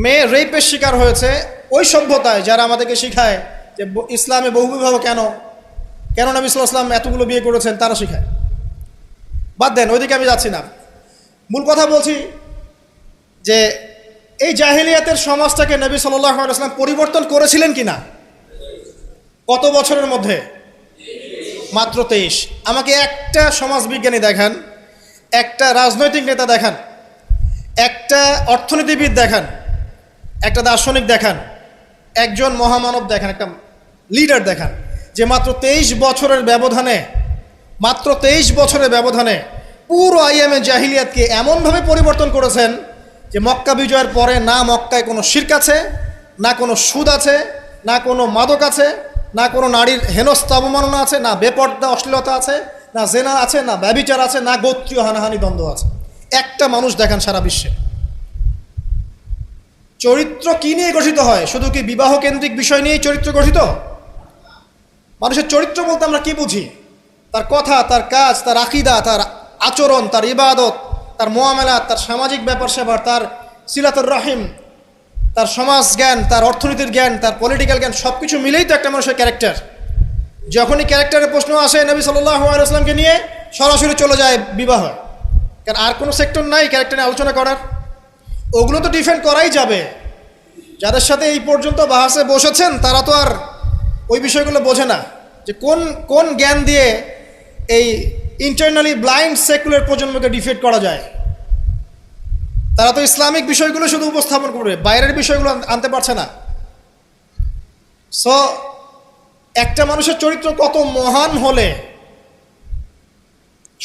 মেয়ে রেপের শিকার হয়েছে। ওই সভ্যতায় যারা আমাদেরকে শিখায় যে ইসলামে বহুবিবাহ কেন নবী সাল্লাল্লাহু আলাইহি ওয়াসাল্লাম এতগুলো বিয়ে করেছেন, তারা শিখায়। বাদ দেন, ওইদিকে আমি যাচ্ছি না। মূল কথা বলছি যে এই জাহেলিয়াতের সমাজটাকে নবী সাল্লাল্লাহু আলাইহি ওয়াসাল্লাম পরিবর্তন করেছিলেন কিনা? কত বছরের মধ্যে? মাত্র 23। আমাকে একটা সমাজবিজ্ঞানী দেখান, একটা রাজনৈতিক নেতা দেখান, একটা অর্থনীতিবিদ দেখান, একটা দার্শনিক দেখান, একজন মহামানব দেখান, একটা লিডার দেখান, যে মাত্র 23 বছরের ব্যবধানে পুরো আইয়ামে জাহিলিয়াতকে এমনভাবে পরিবর্তন করেছেন যে মক্কা বিজয়ের পরে না মক্কায় কোনো শিরক আছে, না কোনো সুদ আছে, না কোনো মাদক আছে, না কোনো নারীর হেনস্থা অবমাননা আছে, না বেপর্দা অশ্লীলতা আছে, না জেনা আছে, না ব্যভিচার আছে, না গোত্রীয় হানাহানি দ্বন্দ্ব আছে। একটা মানুষ দেখান সারা বিশ্বে। চরিত্র কি নিয়ে গঠিত হয়? শুধু কি বিবাহ কেন্দ্রিক বিষয় নিয়েই চরিত্র গঠিত? মানুষের চরিত্র বলতে আমরা কি বুঝি? তার কথা, তার কাজ, তার আকীদা, তার আচরণ, তার ইবাদত, তার মুআমালাত, তার সামাজিক ব্যাপার স্যাপার, তার সিলাতুর রাহিম, তার সমাজ জ্ঞান, তার অর্থনীতির জ্ঞান, তার পলিটিক্যাল জ্ঞান, সব কিছু মিলেই তো একটা মানুষের ক্যারেক্টার। যখনই ক্যারেক্টারের প্রশ্ন আসে নবী সাল্লাল্লাহু আলাইহি ওয়াসাল্লামকে নিয়ে সরাসরি চলে যায় বিবাহ। কারণ আর কোনো সেক্টর নাই ক্যারেক্টার নিয়ে আলোচনা করার। ওগুলো তো ডিফেন্ড করাই যাবে। যাদের সাথে এই পর্যন্ত বাহাসে বসেছেন তারা তো আর ওই বিষয়গুলো বোঝে না যে কোন জ্ঞান দিয়ে এই ইন্টারনালি ব্লাইন্ড সেকুলার প্রজন্মকে ডিফেট করা যায়। তারা তো ইসলামিক বিষয়গুলো শুধু উপস্থাপন করবে, বাইরের বিষয়গুলো আনতে পারছে না। সো একটা মানুষের চরিত্র কত মহান হলে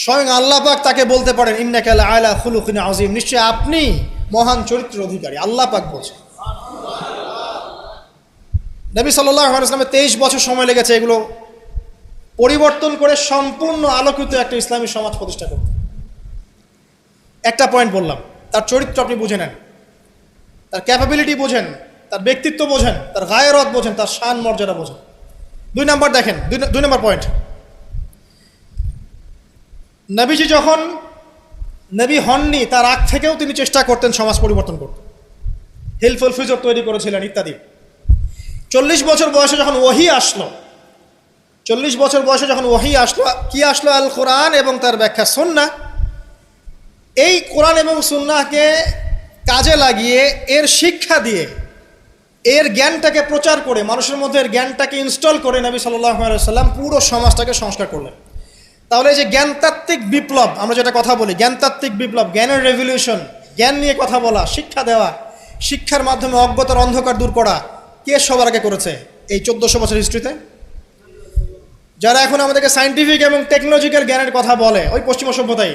স্বয়ং আল্লাহ পাক তাকে বলতে পারেন ইন্নাকা লাআলা খুলুকিন আযীম, নিশ্চয় আপনি মহান চরিত্রের অধিকারী। আল্লাহ পাক বলছেন। নবী সাল্লাল্লাহু আলাইহি ওয়াসাল্লামের 23 বছর সময় লেগেছে এগুলো পরিবর্তন করে সম্পূর্ণ আলোকিত একটা ইসলামী সমাজ প্রতিষ্ঠা করতে। একটা পয়েন্ট বললাম, তার চরিত্র আপনি বুঝে নেন, তার ক্যাপাবিলিটি বোঝেন, তার ব্যক্তিত্ব বোঝেন, তার গায়রত বোঝেন, তার শান মর্যাদা বোঝেন। 2 নম্বর দেখেন, 2 নম্বর পয়েন্ট, নবীজি যখন নবী হননি তার আগ থেকেও তিনি চেষ্টা করতেন সমাজ পরিবর্তন করতে। হেলফুল ফিজর তৈরি করেছিলেন ইত্যাদি। 40 বছর বয়সে যখন ওহী আসলো, 40 বছর বয়সে যখন ওহী আসলো, কি আসলো? আল কোরআন এবং তার ব্যাখ্যা সুন্নাহ। এই কোরআন এবং সুন্নাহকে কাজে লাগিয়ে, এর শিক্ষা দিয়ে, এর জ্ঞানটাকে প্রচার করে, মানুষের মধ্যে এর জ্ঞানটাকে ইনস্টল করে নবী সাল্লাল্লাহু আলাইহি ওয়াসাল্লাম পুরো সমাজটাকে সংস্কার করলেন। তাহলে এই যে জ্ঞানতাত্ত্বিক বিপ্লব, আমরা যেটা কথা বলি জ্ঞানতাত্ত্বিক বিপ্লব, জ্ঞানের রেভলিউশন, জ্ঞান নিয়ে কথা বলা, শিক্ষা দেওয়া, শিক্ষার মাধ্যমে অজ্ঞতার অন্ধকার দূর করা, কে সবার আগে করেছে এই 1400 বছর হিস্ট্রিতে? যারা এখন আমাদেরকে সায়েন্টিফিক এবং টেকনোলজিক্যাল জ্ঞানের কথা বলে, ওই পশ্চিমা সভ্যতাই,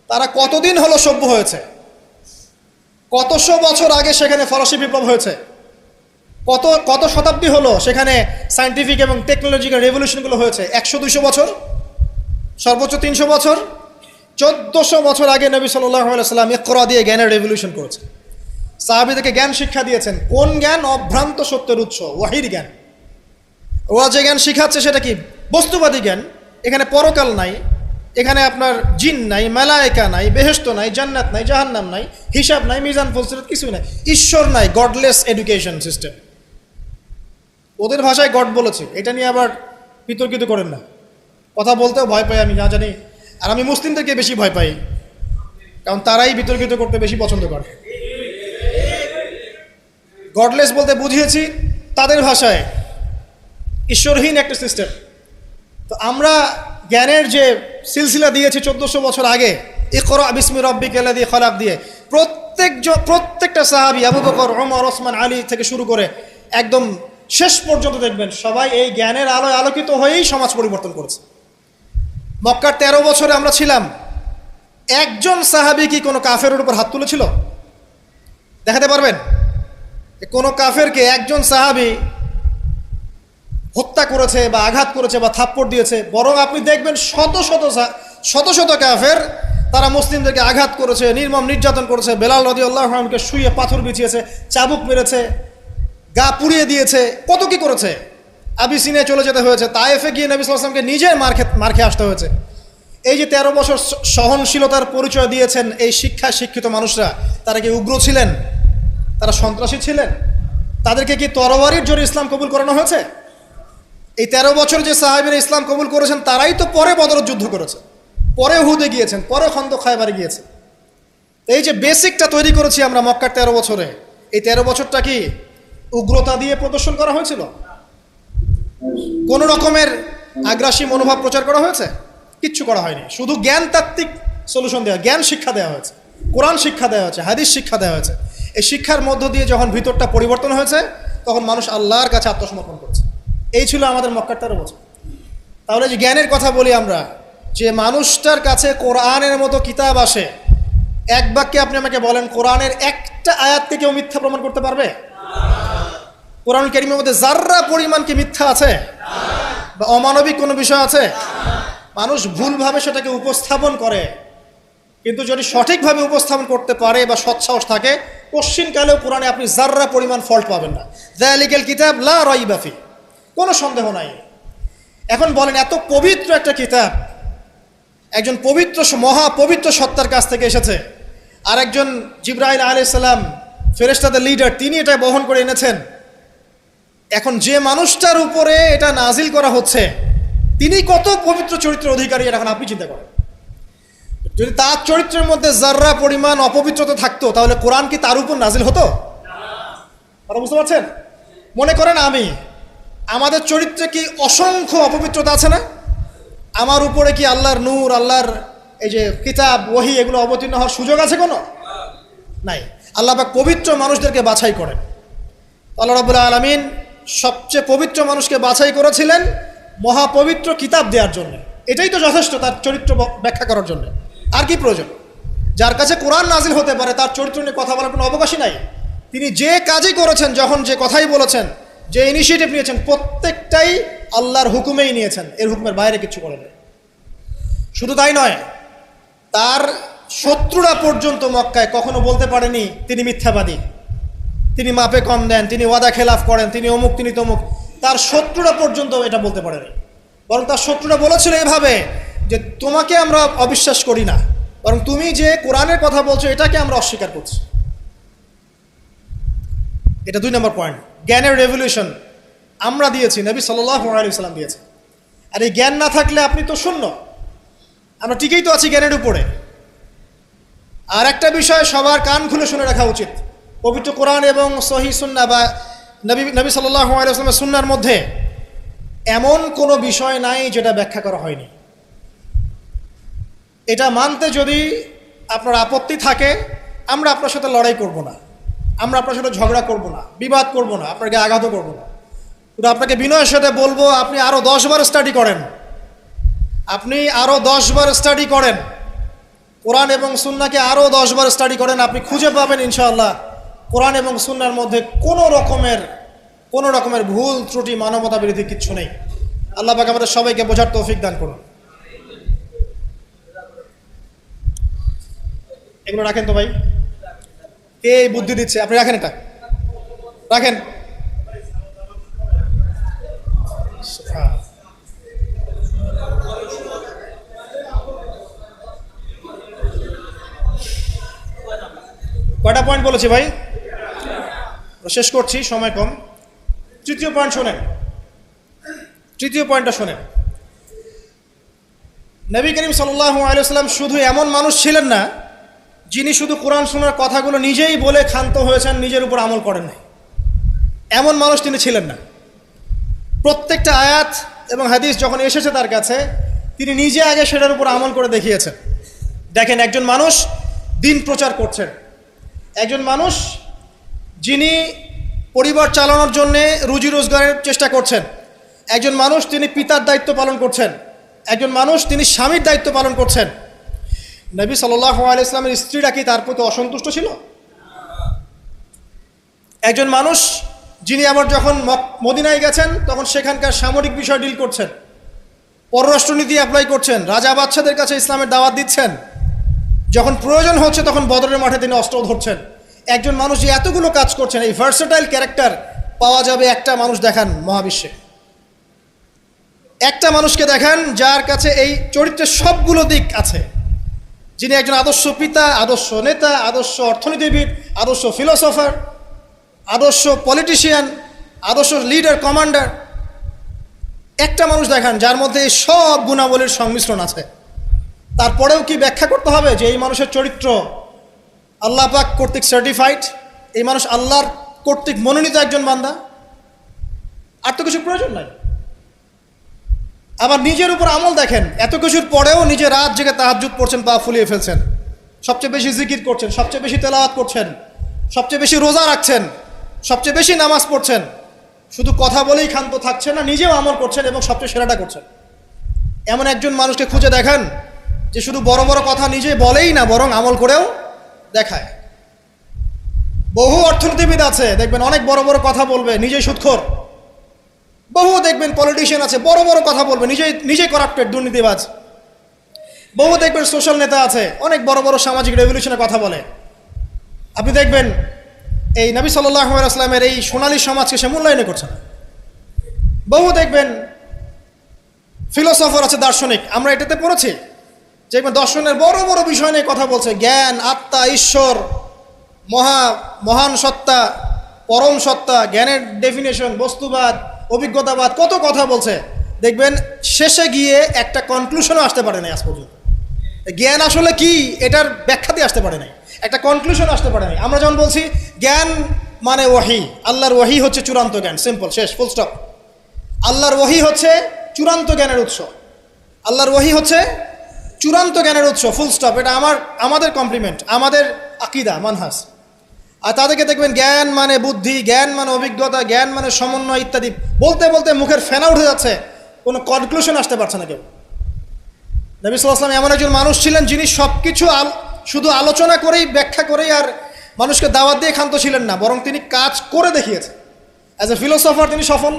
তারা কতদিন হলো সভ্য হয়েছে? কতশো বছর আগে সেখানে ফরাসি বিপ্লব হয়েছে, কত শতাব্দী হলো সেখানে সায়েন্টিফিক এবং টেকনোলজিক্যাল রেভলিউশনগুলো হয়েছে? 100-200 বছর, সর্বোচ্চ 300 বছর। 1400 বছর আগে নবী সাল্লাল্লাহু আলাইহি ওয়াসাল্লাম ইকরা দিয়ে জ্ঞানের রেভলিউশন করেছে, সাহাবীদেরকে জ্ঞান শিক্ষা দিয়েছেন। কোন জ্ঞান? অভ্রান্ত সত্যের উৎস, ওয়াহির জ্ঞান। ওরা যে জ্ঞান শিখাচ্ছে সেটা কি? বস্তুবাদী জ্ঞান। এখানে পরকাল নাই, এখানে আপনার জিন নাই, মালায়েকা নাই, বেহেশত নাই, জান্নাত নাই, জাহান্নাম নাই, হিসাব নাই, মিজান ফজিলত কিছুই নাই, ঈশ্বর নাই, গডলেস এডুকেশন সিস্টেম। ওদের ভাষায় গড বলেছে, এটা নিয়ে আবার বিতর্কিত করেন না। কথা বলতেও ভয় পাই আমি, না জানি। আর আমি মুসলিমদেরকে বেশি ভয় পাই, কারণ তারাই বিতর্কিত করতে বেশি পছন্দ করে। গডলেস বলতে বুঝিয়েছি তাদের ভাষায় ঈশ্বরহীন একটা সিস্টেম। তো আমরা জ্ঞানের যে সিলসিলা দিয়েছি 1400 বছর আগে, ইকরা বিসমি রাব্বিকাল্লাযী খলাক দিয়ে, প্রত্যেকটা সাহাবী আবু বকর, ওমর, ওসমান, আলী থেকে শুরু করে একদম শেষ পর্যন্ত দেখবেন সবাই এই জ্ঞানের আলোয় আলোকিত হয়েই সমাজ পরিবর্তন করেছে। মক্কার 13 বছরে আমরা ছিলাম, একজন সাহাবী কি কোনো কাফেরের উপর হাত তুলেছিল? দেখাতে পারবেন? কোনো কাফেরকে একজন সাহাবী হত্যা করেছে বা আঘাত করেছে বা থাপ্পড় দিয়েছে? বরং আপনি দেখবেন শত শত কাফের তারা মুসলিমদেরকে আঘাত করেছে, নির্মম নির্যাতন করেছে। বেলাল রাদিয়াল্লাহু আনহুকে শুয়ে পাথর বিছিয়েছে, চাবুক মেরেছে, গা পুড়িয়ে দিয়েছে, কত কি করেছে। আবিসিনিয়ায় চলে যেতে হয়েছে, তায়েফে গিয়ে নবী সাল্লাল্লাহু আলাইহি ওয়াসাল্লামকে নিজের মার খেয়ে আসতে হয়েছে। এই যে 13 বছর সহনশীলতার পরিচয় দিয়েছেন এই শিক্ষায় শিক্ষিত মানুষরা, তারা কি উগ্র ছিলেন? তারা সন্ত্রাসী ছিলেন? তাদেরকে কি তরবারির জোরে ইসলাম কবুল করানো হয়েছে? এই 13 বছর যে সাহাবীরা ইসলাম কবুল করেছেন তারাই তো পরে বদরের যুদ্ধ করেছে, পরে উহুদে গিয়েছেন, পরে খন্দক খায়বারে গিয়েছে। এই যে বেসিকটা তৈরি করেছি আমরা মক্কার 13 বছরে, এই 13 বছরটা কি উগ্রতা দিয়ে প্রদর্শন করা হয়েছিল? কোন রকমের আগ্রাসী মনোভাব প্রচার করা হয়েছে? কিচ্ছু করা হয়নি। শুধু জ্ঞানতাত্ত্বিক সলিউশন দেওয়া, জ্ঞান শিক্ষা দেওয়া হয়েছে, কোরআন শিক্ষা দেওয়া হয়েছে, হাদিস শিক্ষা দেওয়া হয়েছে। এই শিক্ষার মধ্য দিয়ে যখন ভিতরটা পরিবর্তন হয়েছে, তখন মানুষ আল্লাহর কাছে আত্মসমর্পণ করছে। এই ছিল আমাদের মক্কার 13 বছর। তাহলে যে জ্ঞানের কথা বলি আমরা, যে মানুষটার কাছে কোরআনের মতো কিতাব আসে, এক বাক্যে আপনি আমাকে বলেন কোরআনের একটা আয়াতকে কেউ মিথ্যা প্রমাণ করতে পারবে? কোরআন কারীমের মধ্যে যাররা পরিমাণ কি মিথ্যা আছে বা অমানবিক কোনো বিষয় আছে? মানুষ ভুলভাবে সেটাকে উপস্থাপন করে, কিন্তু যদি সঠিকভাবে উপস্থাপন করতে পারে বা সৎসাহস থাকে, কশ্চিনকালেও কোরআনে আপনি যাররা পরিমাণ ফল্ট পাবেন না। যালিকাল কিতাব লা রাইবা ফি, কোনো সন্দেহ নাই। এখন বলেন, এত পবিত্র একটা কিতাব একজন পবিত্র মহাপবিত্র সত্তার কাছ থেকে এসেছে, আর একজন জিবরাইল আলাইহিস সালাম ফেরেশতাদের লিডার, তিনি এটা বহন করে এনেছেন। এখন যে মানুষটার উপরে এটা নাজিল করা হচ্ছে, তিনি কত পবিত্র চরিত্রের অধিকারী, এখন আপনি চিন্তা করেন। যদি তার চরিত্রের মধ্যে যাররা পরিমাণ অপবিত্রতা থাকতো, তাহলে কোরআন কি তার উপর নাজিল হতো? আপনারা বুঝতে পারছেন? মনে করেন আমাদের চরিত্রে কি অসংখ্য অপবিত্রতা আছে না? আমার উপরে কি আল্লাহর নূর, আল্লাহর এই যে কিতাব, ওহী, এগুলো অবতীর্ণ হওয়ার সুযোগ আছে কোনো? নাই। আল্লাহ পাক পবিত্র মানুষদেরকে বাছাই করেন। আল্লাহ রাব্বুল আলামিন সবচেয়ে পবিত্র মানুষকে বাছাই করেছিলেন মহাপবিত্র কিতাব দেওয়ার জন্য। এটাই তো যথেষ্ট তার চরিত্র ব্যাখ্যা করার জন্য। আর কি প্রয়োজন? যার কাছে কোরআন নাজিল হতে পারে, তার চরিত্র নিয়ে কথা বলার কোনো অবকাশই নাই। তিনি যে কাজই করেছেন, যখন যে কথাই বলেছেন, যে ইনিশিয়েটিভ নিয়েছেন, প্রত্যেকটাই আল্লাহর হুকুমেই নিয়েছেন, এর হুকুমের বাইরে কিছু করেন। শুধু তাই নয়, তার শত্রুরা পর্যন্ত মক্কায় কখনো বলতে পারেনি তিনি মিথ্যাবাদী, তিনি মাপে কম দেন, তিনি ওয়াদা খেলাফ করেন, তিনি অমুক, তিনি তমুক। তার শত্রুরা পর্যন্ত এটা বলতে পারেনি। বরং তার শত্রুরা বলেছিল এভাবে যে তোমাকে আমরা অবিশ্বাস করি না, বরং তুমি যে কোরআনের কথা বলছো এটাকে আমরা অস্বীকার করছি। এটা 2 নম্বর পয়েন্ট। জ্ঞানের রেভলিউশন আমরা দিয়েছি, নবী সাল্লাল্লাহু আলাইহি ওয়াসাল্লাম দিয়েছে। আর এই জ্ঞান না থাকলে আপনি তো শূন্য। আমরা ঠিকই তো আছি জ্ঞানের উপরে। আর একটা বিষয় সবার কান খুলে শুনে রাখা উচিত, পবিত্র কোরআন এবং সহিহ সুন্নাহ বা নবী সাল্লাল্লাহু আলাইহি ওয়াসাল্লামের সুন্নাহর মধ্যে এমন কোনো বিষয় নাই যেটা ব্যাখ্যা করা হয়নি। এটা মানতে যদি আপনার আপত্তি থাকে, আমরা আপনার সাথে লড়াই করব না, আমরা আপনার সাথে ঝগড়া করব না, বিবাদ করব না, আপনাকে আঘাতও করব না। কিন্তু আপনাকে বিনয়ের সাথে বলবো, আপনি আরও 10 বার স্টাডি করেন, আপনি আরও 10 বার স্টাডি করেন, কোরআন এবং সুন্নাহকে আরও 10 বার স্টাডি করেন। আপনি খুঁজে পাবেন ইনশাআল্লাহ কোরআন এবং সুন্নাহর মধ্যে কোনো রকমের ভুল ত্রুটি, মানবতা বিরোধী কিচ্ছু নেই। আল্লাহ পাক আমাদের সবাইকে বোঝার তৌফিক দান করুন। এগুলো রাখেন তো ভাই, কে বুদ্ধি দিচ্ছে? আপনি রাখেন, এটা রাখেন। কয়টা পয়েন্ট বলেছি ভাই? শেষ করছি, সময় কম। তৃতীয় পয়েন্ট শোনেন, তৃতীয় পয়েন্টটা শোনেন। নবী করিম সাল্লাল্লাহু আলাইহি ওয়াসাল্লাম শুধু এমন মানুষ ছিলেন না যিনি শুধু কোরআন শোনার কথাগুলো নিজেই বলে ক্ষান্ত হয়েছেন, নিজের উপর আমল করেন নাই। এমন মানুষ তিনি ছিলেন না। প্রত্যেকটা আয়াত এবং হাদিস যখন এসেছে তার কাছে, তিনি নিজে আগে সেটার উপর আমল করে দেখিয়েছেন। দেখেন, একজন মানুষ দিন প্রচার করছেন, একজন মানুষ যিনি পরিবার চালানোর জন্যে রুজি রোজগারের চেষ্টা করছেন, একজন মানুষ তিনি পিতার দায়িত্ব পালন করছেন, একজন মানুষ তিনি স্বামীর দায়িত্ব পালন করছেন। নবী সাল্লাল্লাহু আলাইহি ওয়াসাল্লামের স্ত্রীরা কি তার প্রতি অসন্তুষ্ট ছিল? একজন মানুষ যিনি আবার যখন মদিনায় গেছেন তখন সেখানকার সামরিক বিষয় ডিল করছেন, পররাষ্ট্রনীতি অ্যাপ্লাই করছেন, রাজা বাদশাদের কাছে ইসলামের দাওয়াত দিচ্ছেন, যখন প্রয়োজন হচ্ছে তখন বদরের মাঠে তিনি অস্ত্র ধরছেন। একজন মানুষ যে এতগুলো কাজ করছেন, এই ভার্সেটাইল ক্যারেক্টার পাওয়া যাবে একটা মানুষ দেখান মহাবিশ্বে। একটা মানুষকে দেখান যার কাছে এই চরিত্রের সবগুলো দিক আছে, যিনি একজন আদর্শ পিতা, আদর্শ নেতা, আদর্শ অর্থনীতিবিদ, আদর্শ ফিলোসফার, আদর্শ পলিটিশিয়ান, আদর্শ লিডার, কমান্ডার। একটা মানুষ দেখান যার মধ্যে এই সব গুণাবলীর সংমিশ্রণ আছে। তারপরেও কি ব্যাখ্যা করতে হবে যে এই মানুষের চরিত্র আল্লাহ পাক কর্তৃক সার্টিফাইড, এই মানুষ আল্লাহর কর্তৃক মনোনীত একজন বান্দা? আর তো কিছু প্রয়োজন নাই। আবার নিজের উপর আমল দেখেন, এত কিছুর পরেও নিজে রাত জেগে তাহাজ্জুদ পড়ছেন, পা ফুলিয়ে ফেলছেন, সবচেয়ে বেশি জিকির করছেন, সবচেয়ে বেশি তেলাওয়াত করছেন, সবচেয়ে বেশি রোজা রাখছেন, সবচেয়ে বেশি নামাজ পড়ছেন, শুধু কথা বলেই ক্ষান্ত থাকছেন না, নিজেও আমল করছেন এবং সবচেয়ে সেরাটা করছেন। এমন একজন মানুষকে খুঁজে দেখান যে শুধু বড় বড় কথা নিজে বলেই না, বরং আমল করেও দেখায়। বহু অর্থনীতিবিদ আছে দেখবেন অনেক বড় বড় কথা বলবে, নিজেই সুদখোর। বহু দেখবেন পলিটিশিয়ান আছে বড় বড় কথা বলবে, নিজেই করাপ্টেড, দুর্নীতিবাজ। বহু দেখবেন সোশ্যাল নেতা আছে অনেক বড় বড় সামাজিক রেভলিউশনের কথা বলে। আপনি দেখবেন এই নবী সাল্লাল্লাহু আলাইহি ওয়াসাল্লামের এই সোনালী সমাজকে সে মূল্যায়ন করছে না। বহু দেখবেন ফিলোসফার আছে, দার্শনিক, আমরা এটাতে পড়েছি যে দর্শনের বড় বড় বিষয় নিয়ে কথা বলছে, জ্ঞান, আত্মা, ঈশ্বর, মহান সত্তা, পরম সত্তা, জ্ঞানের ডেফিনেশন, বস্তুবাদ, অভিজ্ঞতাবাদ, কত কথা বলছে। দেখবেন শেষে গিয়ে একটা কনক্লুশনও আসতে পারে নাই আজ পর্যন্ত। জ্ঞান আসলে কি এটার ব্যাখ্যা দিয়ে আসতে পারে নাই, একটা কনক্লুশন আসতে পারে নাই। আমরা যখন বলছি জ্ঞান মানে ওয়াহি, আল্লাহর ওয়াহি হচ্ছে চূড়ান্ত জ্ঞান, সিম্পল, শেষ, ফুল স্টপ। আল্লাহর ওয়াহি হচ্ছে চূড়ান্ত জ্ঞানের উৎস, আল্লাহর ওয়াহি হচ্ছে চূড়ান্ত জ্ঞানের উৎস, ফুল স্টপ। এটা আমাদের কমপ্লিমেন্ট, আমাদের আকীদা, মানহাজ। আর তাদেরকে দেখবেন জ্ঞান মানে বুদ্ধি, জ্ঞান মানে অভিজ্ঞতা, জ্ঞান মানে সমন্বয় ইত্যাদি বলতে বলতে মুখের ফেনা উঠে যাচ্ছে, কোনো কনক্লুশন আসতে পারছে না কেউ। নবী সাল্লাল্লাহু আলাইহি ওয়াসাল্লাম এমন একজন মানুষ ছিলেন যিনি সব কিছু শুধু আলোচনা করেই, ব্যাখ্যা করেই আর মানুষকে দাওয়াত দিয়ে ক্ষান্ত ছিলেন না, বরং তিনি কাজ করে দেখিয়েছেন। অ্যাজ এ ফিলোসফার তিনি সফল,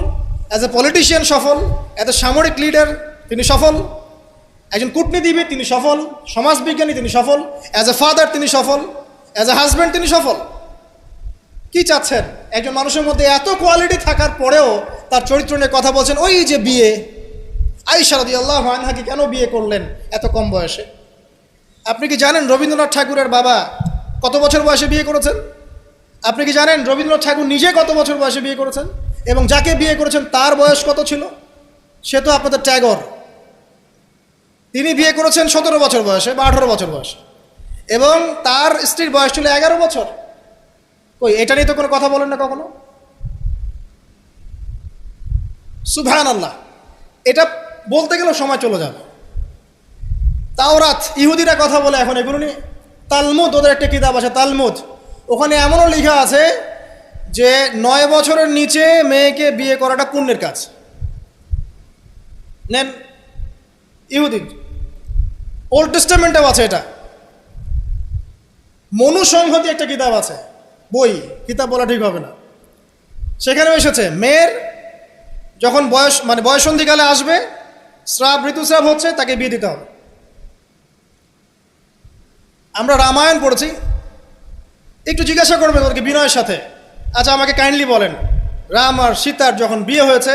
অ্যাজ এ পলিটিশিয়ান সফল, অ্যাজ এ সামরিক লিডার তিনি সফল, একজন কূটনীতিবিদ তিনি সফল, সমাজবিজ্ঞানী তিনি সফল, অ্যাজ এ ফাদার তিনি সফল, অ্যাজ এ হাজব্যান্ড তিনি সফল। কি চাচ্ছেন? একজন মানুষের মধ্যে এত কোয়ালিটি থাকার পরেও তার চরিত্র নিয়ে কথা বলছেন। ওই যে বিয়ে, আয়েশা রাদিয়াল্লাহু আনহা কি কেন বিয়ে করলেন এত কম বয়সে? আপনি কি জানেন রবীন্দ্রনাথ ঠাকুরের বাবা কত বছর বয়সে বিয়ে করেছেন? আপনি কি জানেন রবীন্দ্রনাথ ঠাকুর নিজে কত বছর বয়সে বিয়ে করেছেন এবং যাকে বিয়ে করেছেন তার বয়স কত ছিল? সে তো আপনাদের ট্যাগর। তিনি বিয়ে করেছেন 17 বছর বয়সে বা 18 বছর বয়সে, এবং তার স্ত্রীর বয়স ছিল 11 বছর। কই, এটা নিয়ে তো কোনো কথা বলেন না কখনো। সুবহানাল্লাহ, এটা বলতে গেলেও সময় চলে যাবে। তাওরাত, ইহুদিরা কথা বলে এখন এগুলো নিয়ে। তালমুদ, ওদের একটা কিতাব আছে তালমুদ, ওখানে এমনও লেখা আছে যে 9 বছরের নিচে মেয়েকে বিয়ে করাটা পুণ্যের কাজ। নেন, ইহুদি ওল্ড টেস্টামেন্টেও আছে এটা। মনুসংহতি একটা কিতাব আছে, বই, কিতাব বলা ঠিক হবে না, সেখানেও এসেছে মেয়ের যখন বয়স মানে বয়সন্ধিকালে আসবে, ঋতুস্রাব হচ্ছে, তাকে বিয়ে দিতে হবে। আমরা রামায়ণ পড়েছি, একটু জিজ্ঞাসা করবেন ওদেরকে বিনয়ের সাথে, আচ্ছা আমাকে কাইন্ডলি বলেন, রাম আর সীতার যখন বিয়ে হয়েছে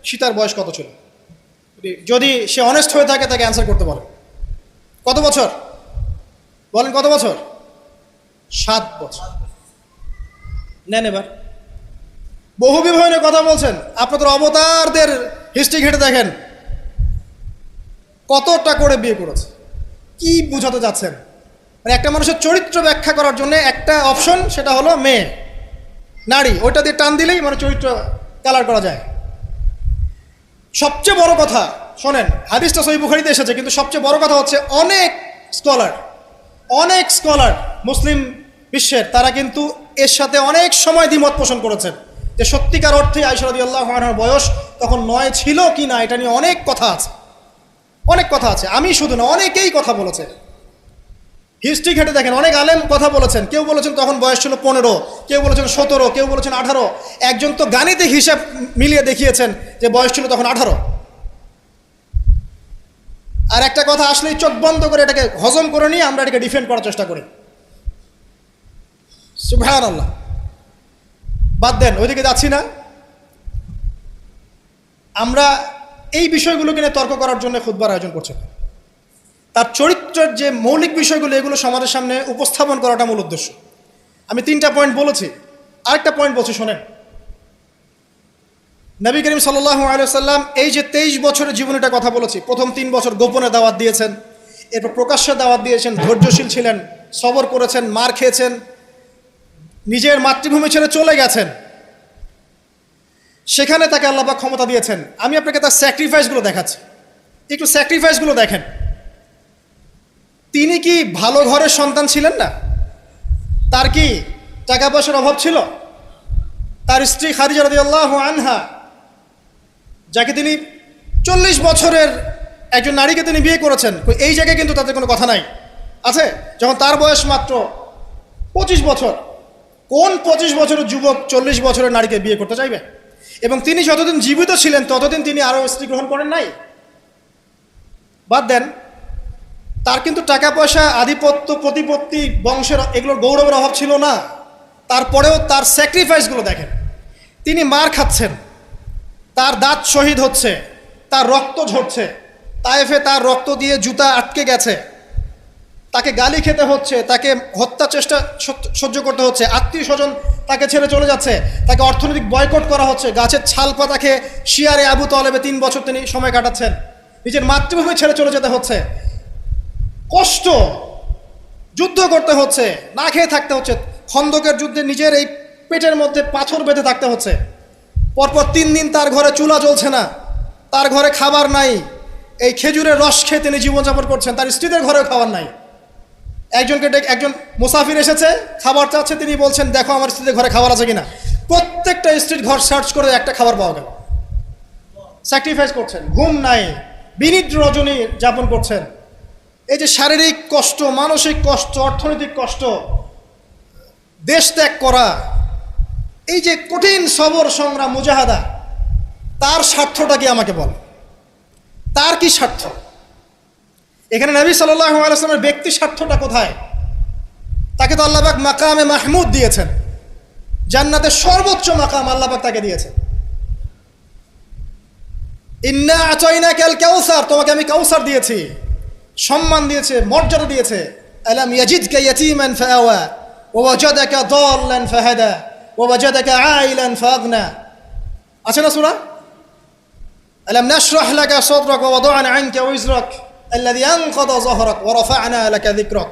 সীতার বয়স কত ছিল? যদি সে অনেস্ট হয়ে থাকে তাকে অ্যান্সার করতে বলেন। কত বছর বলেন? কত বছর? 7 বছর। নেন এবার বহু বিবাহ নিয়ে কথা বলছেন, আপনাদের অবতারদের হিস্ট্রি ঘেটে দেখেন কতটা করে বিয়ে করেছে। কি বুঝাতে যাচ্ছেন? মানে একটা মানুষের চরিত্র ব্যাখ্যা করার জন্য একটা অপশন, সেটা হলো মেয়ে, নারী, ওইটা দিয়ে টান দিলেই মানে চরিত্র কালার করা যায়। সবচেয়ে বড় কথা শোনেন, হাদিসটা সহিহ বুখারীতে এসেছে, কিন্তু সবচেয়ে বড় কথা হচ্ছে অনেক স্কলার মুসলিম বিশ্বের, তারা কিন্তু এর সাথে অনেক সময় দ্বিমত পোষণ করেছেন যে সত্যিকার অর্থে আয়েশা রাদিয়াল্লাহু আনহার বয়স তখন 9 ছিল কি না, এটা নিয়ে অনেক কথা আছে। আমি শুধু না, অনেকেই কথা বলেছে। হিস্ট্রি ঘেটে দেখেন, অনেক আলেম কথা বলেছেন। কেউ বলেছেন তখন বয়স ছিল 15, কেউ বলেছেন 17, কেউ বলেছেন 18। একজন তো গাণিতিক হিসাব মিলিয়ে দেখিয়েছেন যে বয়স ছিল তখন 18। আর একটা কথা আসলেই চোখ বন্ধ করে এটাকে হজম করে নিয়ে আমরা এটাকে ডিফেন্ড করার চেষ্টা করি। সুবহানাল্লাহ। বাদ দেন, ওইদিকে যাচ্ছি না। আমরা এই বিষয়গুলোকে নিয়ে তর্ক করার জন্য খুতবার আয়োজন করছি। তার চরিত্রের যে মৌলিক বিষয়গুলো, এগুলো সমাজের সামনে উপস্থাপন করাটা মূল উদ্দেশ্য। আমি 3টা পয়েন্ট বলেছি, আরেকটা পয়েন্ট বলছি শোনেন। নবী করিম সাল্লাল্লাহু আলাইহি ওয়াসাল্লাম এই যে 23 বছরের জীবনীটা কথা বলেছি, প্রথম 3 বছর গোপনে দাওয়াত দিয়েছেন, এরপর প্রকাশ্যে দাওয়াত দিয়েছেন, ধৈর্যশীল ছিলেন, সবর করেছেন, মার খেয়েছেন, নিজের মাতৃভূমি ছেড়ে চলে গেছেন, সেখানে তাকে আল্লাহ পাক ক্ষমতা দিয়েছেন। আমি আপনাকে তার স্যাক্রিফাইসগুলো দেখাচ্ছি, একটু স্যাক্রিফাইসগুলো দেখেন। তিনি কি ভালো ঘরের সন্তান ছিলেন না? তার কি টাকা পয়সার অভাব ছিল? তার স্ত্রী খাদিজা রাদিয়াল্লাহু আনহা, যাকে তিনি 40 বছরের একজন নারীকে তিনি বিয়ে করেছেন, এই জায়গায় কিন্তু তাদের কোনো কথা নাই। আছে যখন তার বয়স মাত্র 25 বছর, কোন 25 বছরের যুবক 40 বছরের নারীকে বিয়ে করতে চাইবে? এবং তিনি যতদিন জীবিত ছিলেন ততদিন তিনি আরও স্ত্রী গ্রহণ করেন নাই। বাদ দেন, তার কিন্তু টাকা পয়সা, আধিপত্য, প্রতিপত্তি, বংশের এগুলোর গৌরবের অভাব ছিল না। তারপরেও তার স্যাক্রিফাইসগুলো দেখেন। তিনি মার খাচ্ছেন, তার দাঁত শহীদ হচ্ছে, তার রক্ত ঝরছে, তায়েফে তার রক্ত দিয়ে জুতা আটকে গেছে, তাকে গালি খেতে হচ্ছে, তাকে হত্যা চেষ্টা সহ্য করতে হচ্ছে, আত্মীয় স্বজন তাকে ছেড়ে চলে যাচ্ছে, তাকে অর্থনৈতিক বয়কট করা হচ্ছে, গাছের ছাল পাতা খেয়ে শিয়ারে আবু তলেবে 3 বছর তিনি সময় কাটাচ্ছেন, নিজের মাতৃভূমি ছেড়ে চলে যেতে হচ্ছে, কষ্ট, যুদ্ধ করতে হচ্ছে, না খেয়ে থাকতে হচ্ছে, খন্দকের যুদ্ধে নিজের এই পেটের মধ্যে পাথর বেঁধে থাকতে হচ্ছে, পরপর 3 দিন তার ঘরে চুলা জ্বলছে না, তার ঘরে খাবার নাই, এই খেজুরের রস খেয়ে তিনি জীবনযাপন করছেন, তার স্ত্রীদের ঘরেও খাবার নাই। একজন মুসাফির এসেছে, খাবার চাচ্ছে, তিনি বলছেন দেখো আমার স্ত্রীদের ঘরে খাবার আছে কিনা। প্রত্যেকটা স্ত্রীর ঘর সার্চ করে একটা খাবার পাওয়া গেল। স্যাক্রিফাইস করছেন, ঘুম নাই, বিনিদ্র রজনী যাপন করছেন। এই যে শারীরিক কষ্ট, মানসিক কষ্ট, অর্থনৈতিক কষ্ট, দেশ ত্যাগ করা, এই যে কঠিন সবর, সংগ্রাম, মুজাহাদা, তার স্বার্থটা কি আমাকে বল? তার কি স্বার্থ? এখানে নবী সাল্লাল্লাহু আলাইহি ওয়াসাল্লামের ব্যক্তি স্বার্থটা কোথায়? তাকে তো আল্লাহ পাক মাকামে মাহমুদ দিয়েছেন, জান্নাতের সর্বোচ্চ মাকাম আল্লাহ পাক তাকে দিয়েছেন। ইন্না আতাইনাকাল কাউসার, তোমাকে আমি কাউসার দিয়েছি, সম্মান দিয়েছে, মর্যাদা দিয়েছে। আলাম ইয়াজিদকা ইয়াতীমান ফাআওয়া ওয়া ওয়াজাদাকা দাল্লান ফাহাদা ওয়া ওয়াজাদাকা আইলান ফাগনা। আছে না সূরা? আলাম নাশরাহ লাকা সাদরাক ওয়া ওয়াদা'না আনকা ওয়িজরাক আল্লাযী আনকাযা যাহরাক ওয়া রাফা'না লাকা যিকরাক।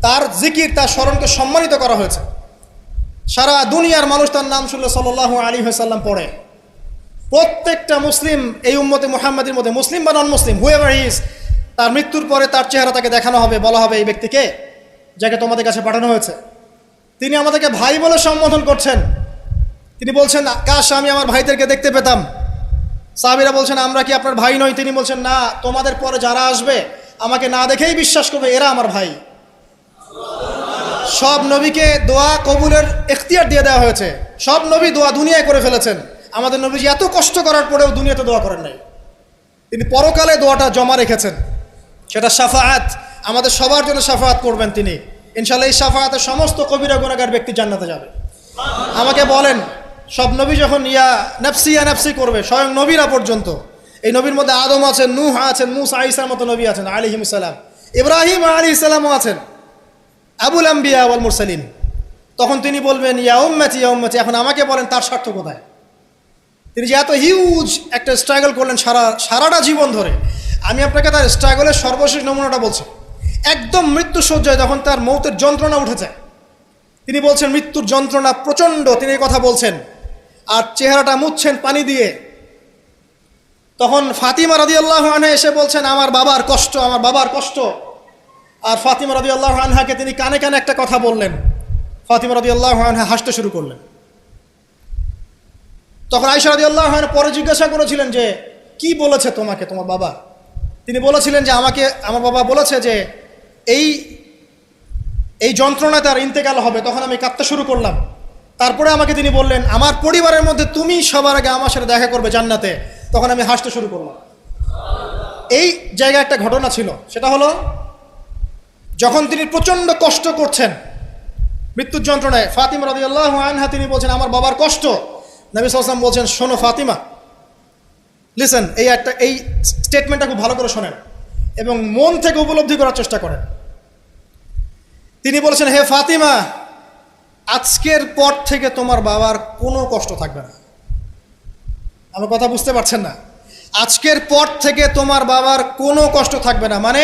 তার জিকির, তার স্মরণকে সম্মানিত করা হয়েছে। সারা দুনিয়ার মানুষ তার নাম শুনলে সাল্লাল্লাহু আলাইহি ওয়াসাল্লাম পড়ে। প্রত্যেকটা মুসলিম এই উম্মতে মুহাম্মাদের মধ্যে, মুসলিম বা নন মুসলিম, হুয়েভার হি ইজ, তার মৃত্যুর পরে তার চেহারা তাকে দেখানো হবে, বলা হবে এই ব্যক্তিকে যাকে তোমাদের কাছে পাঠানো হয়েছে। তিনি আমাদেরকে ভাই বলে সম্বোধন করছেন। তিনি বলছেন, কাশ আমি আমার ভাইদেরকে দেখতে পেতাম। সাহাবীরা বলছেন, আমরা কি আপনার ভাই নই? তিনি বলছেন, না, তোমাদের পরে যারা আসবে আমাকে না দেখেই বিশ্বাস করবে এরা আমার ভাই। সব নবীকে দোয়া কবুলের এখতিয়ার দিয়ে দেওয়া হয়েছে। সব নবী দোয়া দুনিয়ায় করে ফেলেছেন। আমাদের নবীজি এত কষ্ট করার পরেও দুনিয়াতে দোয়া করেন নাই। তিনি পরকালে দোয়াটা জমা রেখেছেন, সেটা শাফাআত, আমাদের সবার জন্য শাফাআত করবেন তিনি ইনশাআল্লাহ। এই শাফাআতে সমস্ত কবিরা গুনাহগার ব্যক্তি জান্নাতে যাবে। আমাকে বলেন, সব নবী যখন ইয়া নাফসি করবে, স্বয়ং নবীরা পর্যন্ত, এই নবীর মধ্যে আদম আছেন, নূহ আছেন, মূসা ঈসার মতো নবী আছেন আলাইহিমুস সালাম, ইব্রাহিম আলাইহিস সালামও আছেন, আবুল আম্বিয়া ওয়াল মুরসালিন। তখন তিনি বলবেন, ইয়া উম্মতি ইয়া উম্মতি। এখন আমাকে বলেন তার স্বার্থ কোথায়? তিনি যে এত হিউজ একটা স্ট্রাগল করলেন সারাটা জীবন ধরে। আমি আপনাকে তার স্ট্রাগলের সর্বশেষ নমুনাটা বলছি। একদম মৃত্যু শয্যায় যখন তার মৌতের যন্ত্রণা উঠেছে, তিনি বলছেন মৃত্যুর যন্ত্রণা প্রচণ্ড, তিনি এই কথা বলছেন আর চেহারাটা মুছছেন পানি দিয়ে। তখন ফাতিমা রাদিয়াল্লাহু আনহা এসে বলছেন, আমার বাবার কষ্ট, আমার বাবার কষ্ট। আর ফাতিমা রাদিয়াল্লাহু আনহাকে তিনি কানে কানে একটা কথা বললেন। ফাতিমা রাদিয়াল্লাহু আনহা হাসতে শুরু করলেন। তখন আয়েশা রাদিয়াল্লাহু আনহা পরে জিজ্ঞাসা করেছিলেন যে, কি বলেছে তোমাকে তোমার বাবা? তিনি বলেছিলেন যে, আমাকে আমার বাবা বলেছে যে এই যন্ত্রণায় তার ইন্তেকাল হবে। তখন আমি কাঁদতে শুরু করলাম। তারপরে আমাকে তিনি বললেন, আমার পরিবারের মধ্যে তুমি সবার আগে আমার সাথে দেখা করবে জান্নাতে। তখন আমি হাসতে শুরু করলাম। এই জায়গায় একটা ঘটনা ছিল, সেটা হলো যখন তিনি প্রচণ্ড কষ্ট করছেন মৃত্যুর যন্ত্রণায়, ফাতিমা রাদিয়াল্লাহু আনহা তিনি বলছেন, আমার বাবার কষ্ট। নবী সাল্লাল্লাহু আলাইহি ওয়াসাল্লাম বলছেন, শোনো ফাতিমা, লিসেন, এই স্টেটমেন্টটা খুব ভালো করে শোনেন এবং মন থেকে উপলব্ধি করার চেষ্টা করেন। তিনি বলেছেন, হে ফাতিমা, আজকের পর থেকে তোমার বাবার কোনো কষ্ট থাকবে না। আমার কথা বুঝতে পারছেন না? আজকের পর থেকে তোমার বাবার কোনো কষ্ট থাকবে না, মানে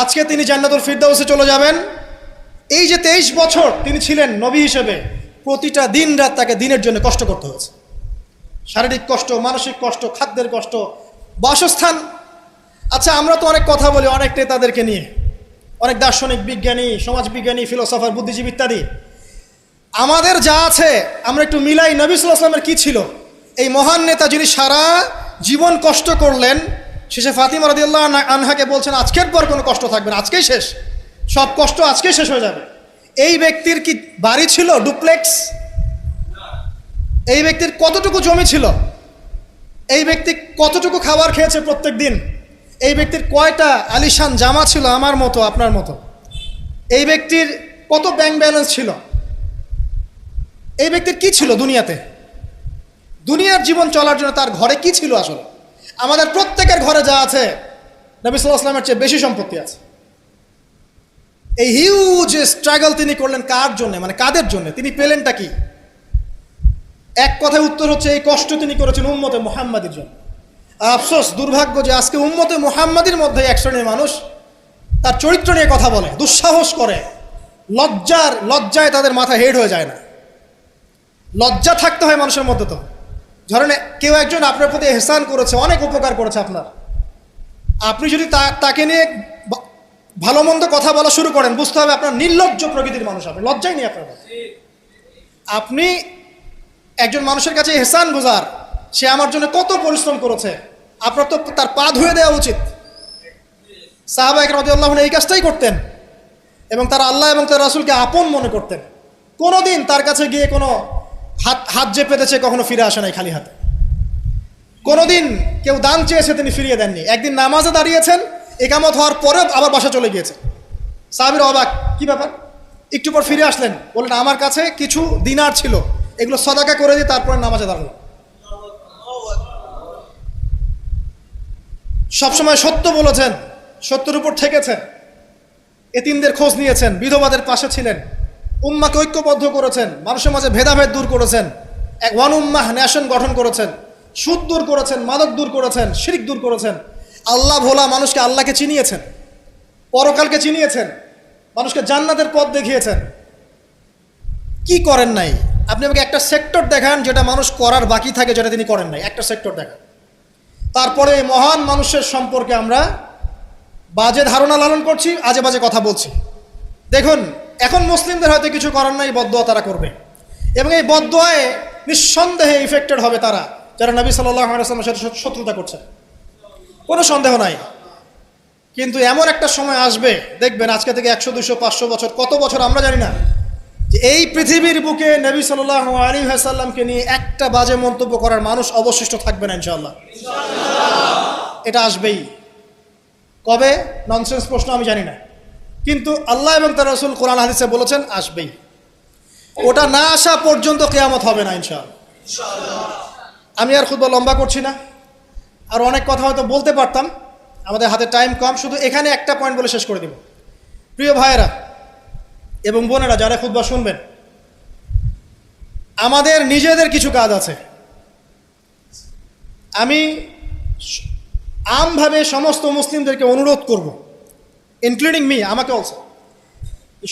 আজকে তিনি জান্নাতুল ফিরদাউসে চলে যাবেন। এই যে 23 বছর তিনি ছিলেন নবী হিসেবে, প্রতিটা দিন রাত তাকে দিনের জন্য কষ্ট করতে হয়েছে। শারীরিক কষ্ট, মানসিক কষ্ট, খাদ্যের কষ্ট, বাসস্থান। আচ্ছা, আমরা তো অনেক কথা বলি অনেক নেতাদেরকে নিয়ে, অনেক দার্শনিক, বিজ্ঞানী, সমাজবিজ্ঞানী, ফিলোসফার, বুদ্ধিজীবী ইত্যাদি। আমাদের যা আছে আমরা একটু মিলাই। নবী সাল্লাল্লাহু আলাইহি ওয়াসাল্লামের কি ছিল? এই মহান নেতা যিনি সারা জীবন কষ্ট করলেন, শেষে ফাতিমা রাদিয়াল্লাহু আনহাকে বলছেন, আজকের পর কোনো কষ্ট থাকবে না, আজকেই শেষ, সব কষ্ট আজকেই শেষ হয়ে যাবে। এই ব্যক্তির কি বাড়ি ছিল ডুপ্লেক্স? এই ব্যক্তির কতটুকু জমি ছিল? এই ব্যক্তি কতটুকু খাবার খেয়েছে প্রত্যেক দিন? এই ব্যক্তির কয়টা আলিশান জামা ছিল আমার মতো, আপনার মতো? এই ব্যক্তির কত ব্যাংক ব্যালেন্স ছিল? এই ব্যক্তির কি ছিল দুনিয়াতে? দুনিয়ার জীবন চলার জন্য তার ঘরে কি ছিল? আসলে আমাদের প্রত্যেকের ঘরে যা আছে, নবী সাল্লাল্লাহু আলাইহি ওয়াসাল্লামের চেয়ে বেশি সম্পত্তি আছে। এই হিউজ স্ট্রাগল তিনি করলেন কার জন্য, মানে কাদের জন্য? তিনি পেলেনটা কি? এক কথায় উত্তর হচ্ছে, এই কষ্ট তিনি করেছেন উম্মতে মুহাম্মাদির জন্য। আফসোস, দুর্ভাগ্য যে আজকে উম্মতে মুহাম্মাদির মধ্যে এক শ্রেণীর মানুষ তার চরিত্র নিয়ে কথা বলে, দুঃসাহস করে, লজ্জায় তাদের মাথা হেড হয়ে যায় না। লজ্জা থাকতে হয় মানুষের মধ্যে। তো ধরেন কেউ একজন আপনার প্রতি ইহসান করেছে, অনেক উপকার করেছে আপনার, আপনি যদি তাকে নিয়ে ভালো মন্দ কথা বলা শুরু করেন, বুঝতে হবে আপনার নির্লজ্জ প্রকৃতির মানুষ, আপনি লজ্জাই নেই আপনার। আপনি একজন মানুষের কাছে ইহসান বোঝার, সে আমার জন্য কত পরিশ্রম করেছে, আপনার তো তার পা ধুয়ে দেওয়া উচিত। সাহাবা একরাম রাদিয়াল্লাহু আনহুম এই কাজটাই করতেন এবং তারা আল্লাহ এবং তার রাসূলকে আপন মনে করতেন। কোনোদিন তার কাছে গিয়ে কোনো হাত যে পেতেছে কখনো ফিরে আসে নাই খালি হাতে। কোনোদিন কেউ দান চেয়েছে তিনি ফিরিয়ে দেননি। একদিন নামাজে দাঁড়িয়েছেন, ইকামত হওয়ার পরে আবার বাসা চলে গিয়েছেন। সাহাবীরা অবাক, কি ব্যাপার? একটু পর ফিরে আসলেন, বললেন আমার কাছে কিছু দিনার ছিল, এগুলো সাদাকা করে দিয়ে তারপরে নামাজে দাঁড়ালো। সবসময় সত্য বলেছেন, সত্যের উপর ঠেকেছেন, এতিমদের খোঁজ নিয়েছেন, বিধবাদের পাশে ছিলেন, উম্মাকে ঐক্যবদ্ধ করেছেন, মানুষের মাঝে ভেদাভেদ দূর করেছেন, এক ওয়ান উম্মাহ নেশন গঠন করেছেন, সুদ দূর করেছেন, মাদক দূর করেছেন, শিরক দূর করেছেন, আল্লাহ ভোলা মানুষকে আল্লাহকে চিনিয়েছেন, পরকালকে চিনিয়েছেন, মানুষকে জান্নাতের পথ দেখিয়েছেন। কি করেন নাই? আপনি আমাকে একটা সেক্টর দেখান যেটা মানুষ করার বাকি থাকে, যেটা তিনি করেন নাই, একটা সেক্টর দেখান। তারপরে মহান মানুষের সম্পর্কে আমরা বাজে ধারণা লালন করছি, আজে বাজে কথা বলছি। দেখুন, এখন মুসলিমদের হয়তো কিছু করার নাই, বদদোয়া তারা করবে, এবং এই বদদোয়ায় নিঃসন্দেহে ইফেক্টেড হবে তারা যারা নবী সাল্লাল্লাহু আলাইহি ওয়াসাল্লামের সাথে শত্রুতা করছে, কোনো সন্দেহ নাই। কিন্তু এমন একটা সময় আসবে, দেখবেন আজকে থেকে 100, 200, 500 বছর, কত বছর আমরা জানি না, যে এই পৃথিবীর বুকে নবী সাল্লাল্লাহু আলাইহি ওয়াসাল্লামকে নিয়ে একটা বাজে মন্তব্য করার মানুষ অবশিষ্ট থাকবে না ইনশাআল্লাহ। এটা আসবেই। কবে? ননসেন্স প্রশ্ন, আমি জানি না, কিন্তু আল্লাহ এবং তার রাসূল কোরআন হাদিসে বলেছেন আসবেই। ওটা না আসা পর্যন্ত কিয়ামত হবে না ইনশাআল্লাহ। আমি আর খুতবা লম্বা করছি না, আর অনেক কথা হয়তো বলতে পারতাম, আমাদের হাতে টাইম কম, শুধু এখানে একটা পয়েন্ট বলে শেষ করে দিব। প্রিয় ভাইয়েরা এবং বোনেরা যারা খুতবা শুনবেন, আমাদের নিজেদের কিছু কাজ আছে। আমি আমভাবে সমস্ত মুসলিমদেরকে অনুরোধ করব, ইনক্লুডিং মি, আমাকে অলসো।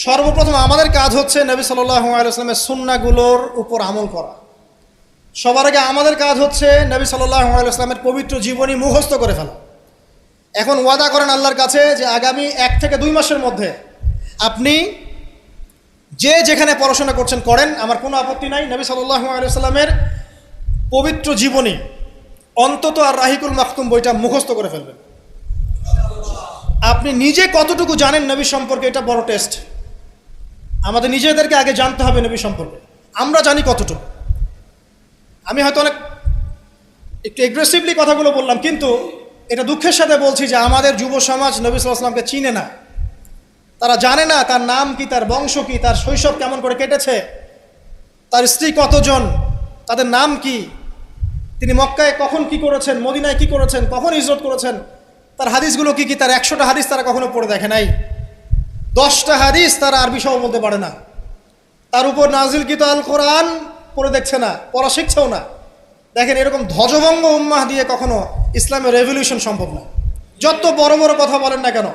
সর্বপ্রথম আমাদের কাজ হচ্ছে নবী সাল্লাল্লাহু আলাইহি ওয়াসাল্লামের সুন্নাহগুলোর উপর আমল করা। সবার আগে আমাদের কাজ হচ্ছে নবী সাল্লাল্লাহু আলাইহি ওয়াসাল্লামের পবিত্র জীবনী মুখস্থ করে ফেলা। এখন ওয়াদা করেন আল্লাহর কাছে যে আগামী 1 থেকে 2 মাসের মধ্যে আপনি যে যেখানে পড়াশোনা করছেন করেন, আমার কোনো আপত্তি নাই। নবী সাল্লাল্লাহু আলাইহি ওয়াসাল্লামের পবিত্র জীবনী অন্তত আর রাহিকুল মাখতুম বইটা মুখস্থ করে ফেলবেন। আপনি নিজে কতটুকু জানেন নবী সম্পর্কে, এটা বড় টেস্ট। আমাদের নিজেদেরকে আগে জানতে হবে নবী সম্পর্কে, আমরা জানি কতটুকু। আমি হয়তো অনেক একটু এগ্রেসিভলি কথাগুলো বললাম, কিন্তু এটা দুঃখের সাথে বলছি যে আমাদের যুব সমাজ নবী সাল্লাল্লাহু আলাইহি ওয়াসাল্লামকে চিনে না। তারা জানে না তার নাম কি, তার বংশ কি, তার শৈশব কেমন করে কেটেছে, তার স্ত্রী কতজন, তাদের নাম কি, তিনি মক্কায় কখন কি করেছেন, মদিনায় কি করেছেন, কখন হিজরত করেছেন, তার হাদিসগুলো কি কি, তার 100টা হাদিস তারা কখনো পড়ে দেখে নাই, 10টা হাদিস তারা আরবি সহ বলতে পারে না, তার উপর নাজিলকৃত আল কোরআন পড়ে দেখছে না, পড়া শিখছেও না। দেখেন, এরকম ধ্বজভঙ্গ উম্মাহ দিয়ে কখনো ইসলামের রেভলিউশন সম্ভব না। যত বড় বড় কথা বলেন না কেন,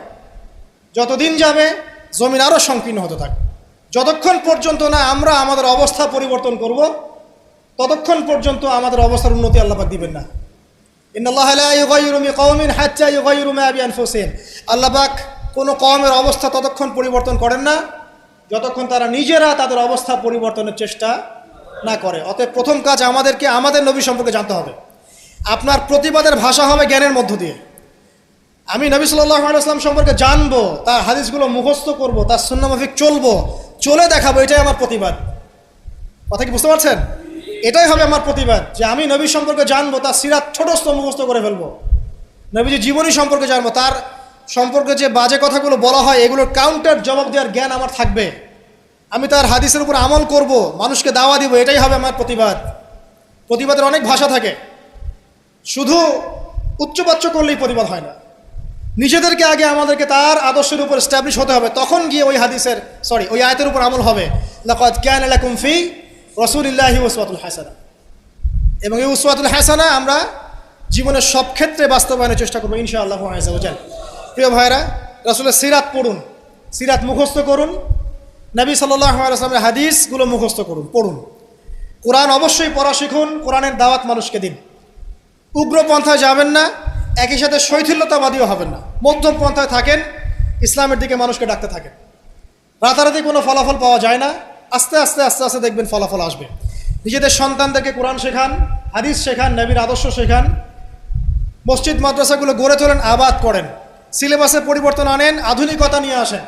যতদিন যাবে জমিন আরও সংকীর্ণ হতে থাকবে। যতক্ষণ পর্যন্ত না আমরা আমাদের অবস্থা পরিবর্তন করব, ততক্ষণ পর্যন্ত আমাদের অবস্থার উন্নতি আল্লাহ পাক দিবেন না। ইন্নাল্লাহা লা ইউগাইয়িরু বিকাওমিন হাত্তা ইউগাইয়িরু মা বিআনফুসিহিম। আল্লাহ পাক কোনো কওমের অবস্থা ততক্ষণ পরিবর্তন করেন না যতক্ষণ তারা নিজেরা তাদের অবস্থা পরিবর্তনের চেষ্টা না করে। অতএব প্রথম কাজ আমাদেরকে আমাদের নবী সম্পর্কে জানতে হবে। আপনার প্রতিবাদের ভাষা হবে জ্ঞানের মধ্য দিয়ে। আমি নবী সাল্লাল্লাহু আলাইহি ওয়াসাল্লাম সম্পর্কে জানবো, তার হাদিসগুলো মুখস্থ করব, তার সুন্নাহ মাফিক চলবো, চলে দেখাবো, এটাই আমার প্রতিবাদ। কথা কি বুঝতে পারছেন? এটাই হবে আমার প্রতিবাদ, যে আমি নবী সম্পর্কে জানবো, তার সিরাত ছোটস্থ মুখস্থ করে ফেলবো, নবীজির জীবনী সম্পর্কে জানবো, তার সম্পর্কে যে বাজে কথাগুলো বলা হয় এগুলোর কাউন্টার জবাব দেওয়ার জ্ঞান আমার থাকবে। আমি তার হাদিসের উপর আমল করব, মানুষকে দাওয়া দিব, এটাই হবে আমার প্রতিবাদ। প্রতিবাদের অনেক ভাষা থাকে, শুধু উচ্চবাচ্য করলেই প্রতিবাদ হয় না। নিজেদেরকে আগে আমাদেরকে তার আদর্শের উপর এস্টাবলিশ হতে হবে, তখন গিয়ে ওই আয়াতের উপর আমল হবে। লাকাদ কানা লাকুম ফি রাসূলিল্লাহি উসওয়াতুল হাসানাহ। এবং এই উসওয়াতুল হাসানা আমরা জীবনের সব ক্ষেত্রে বাস্তবায়নের চেষ্টা করবো ইনশাআল্লাহু আযজা ওয়া জাল। প্রিয় ভাইরা, রাসূলের সিরাত পড়ুন, সিরাত মুখস্থ করুন, নবী সাল্লাল্লাহু আলাইহি ওয়াসাল্লামের হাদিসগুলো মুখস্থ করুন, পড়ুন। কোরআন অবশ্যই পড়া শিখুন, কোরআনের দাওয়াত মানুষকে দিন। উগ্র পন্থায় যাবেন না, একই সাথে শৈথিল্যতাবাদীও হবেন না, মধ্যম পন্থায় থাকেন, ইসলামের দিকে মানুষকে ডাকতে থাকেন। রাতারাতি কোনো ফলাফল পাওয়া যায় না, আস্তে আস্তে আস্তে আস্তে দেখবেন ফলাফল আসবে। নিজেদের সন্তানদেরকে কোরআন শেখান, হাদিস শেখান, নবীর আদর্শ শেখান, মসজিদ মাদ্রাসাগুলো গড়ে তোলেন, আবাদ করেন, সিলেবাসে পরিবর্তন আনেন, আধুনিকতা নিয়ে আসেন।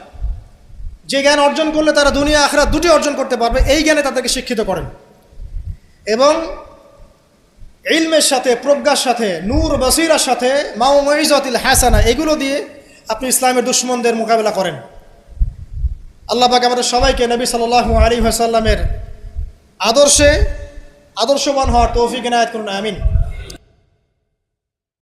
যে জ্ঞান অর্জন করলে তারা দুনিয়া আখিরাত দুটি অর্জন করতে পারবে, এই জ্ঞানে তাদেরকে শিক্ষিত করেন। এবং ইলমের সাথে, প্রজ্ঞার সাথে, নূর বসিরার সাথে, মাউইজাতুল হাসানা, এগুলো দিয়ে আপনি ইসলামের দুশমনদের মোকাবেলা করেন। আল্লাহ পাক আমাদের সবাইকে নবী সাল্লাল্লাহু আলাইহি ওয়াসাল্লামের আদর্শবান হওয়ার তৌফিক এনায়েত করুন, আমিন।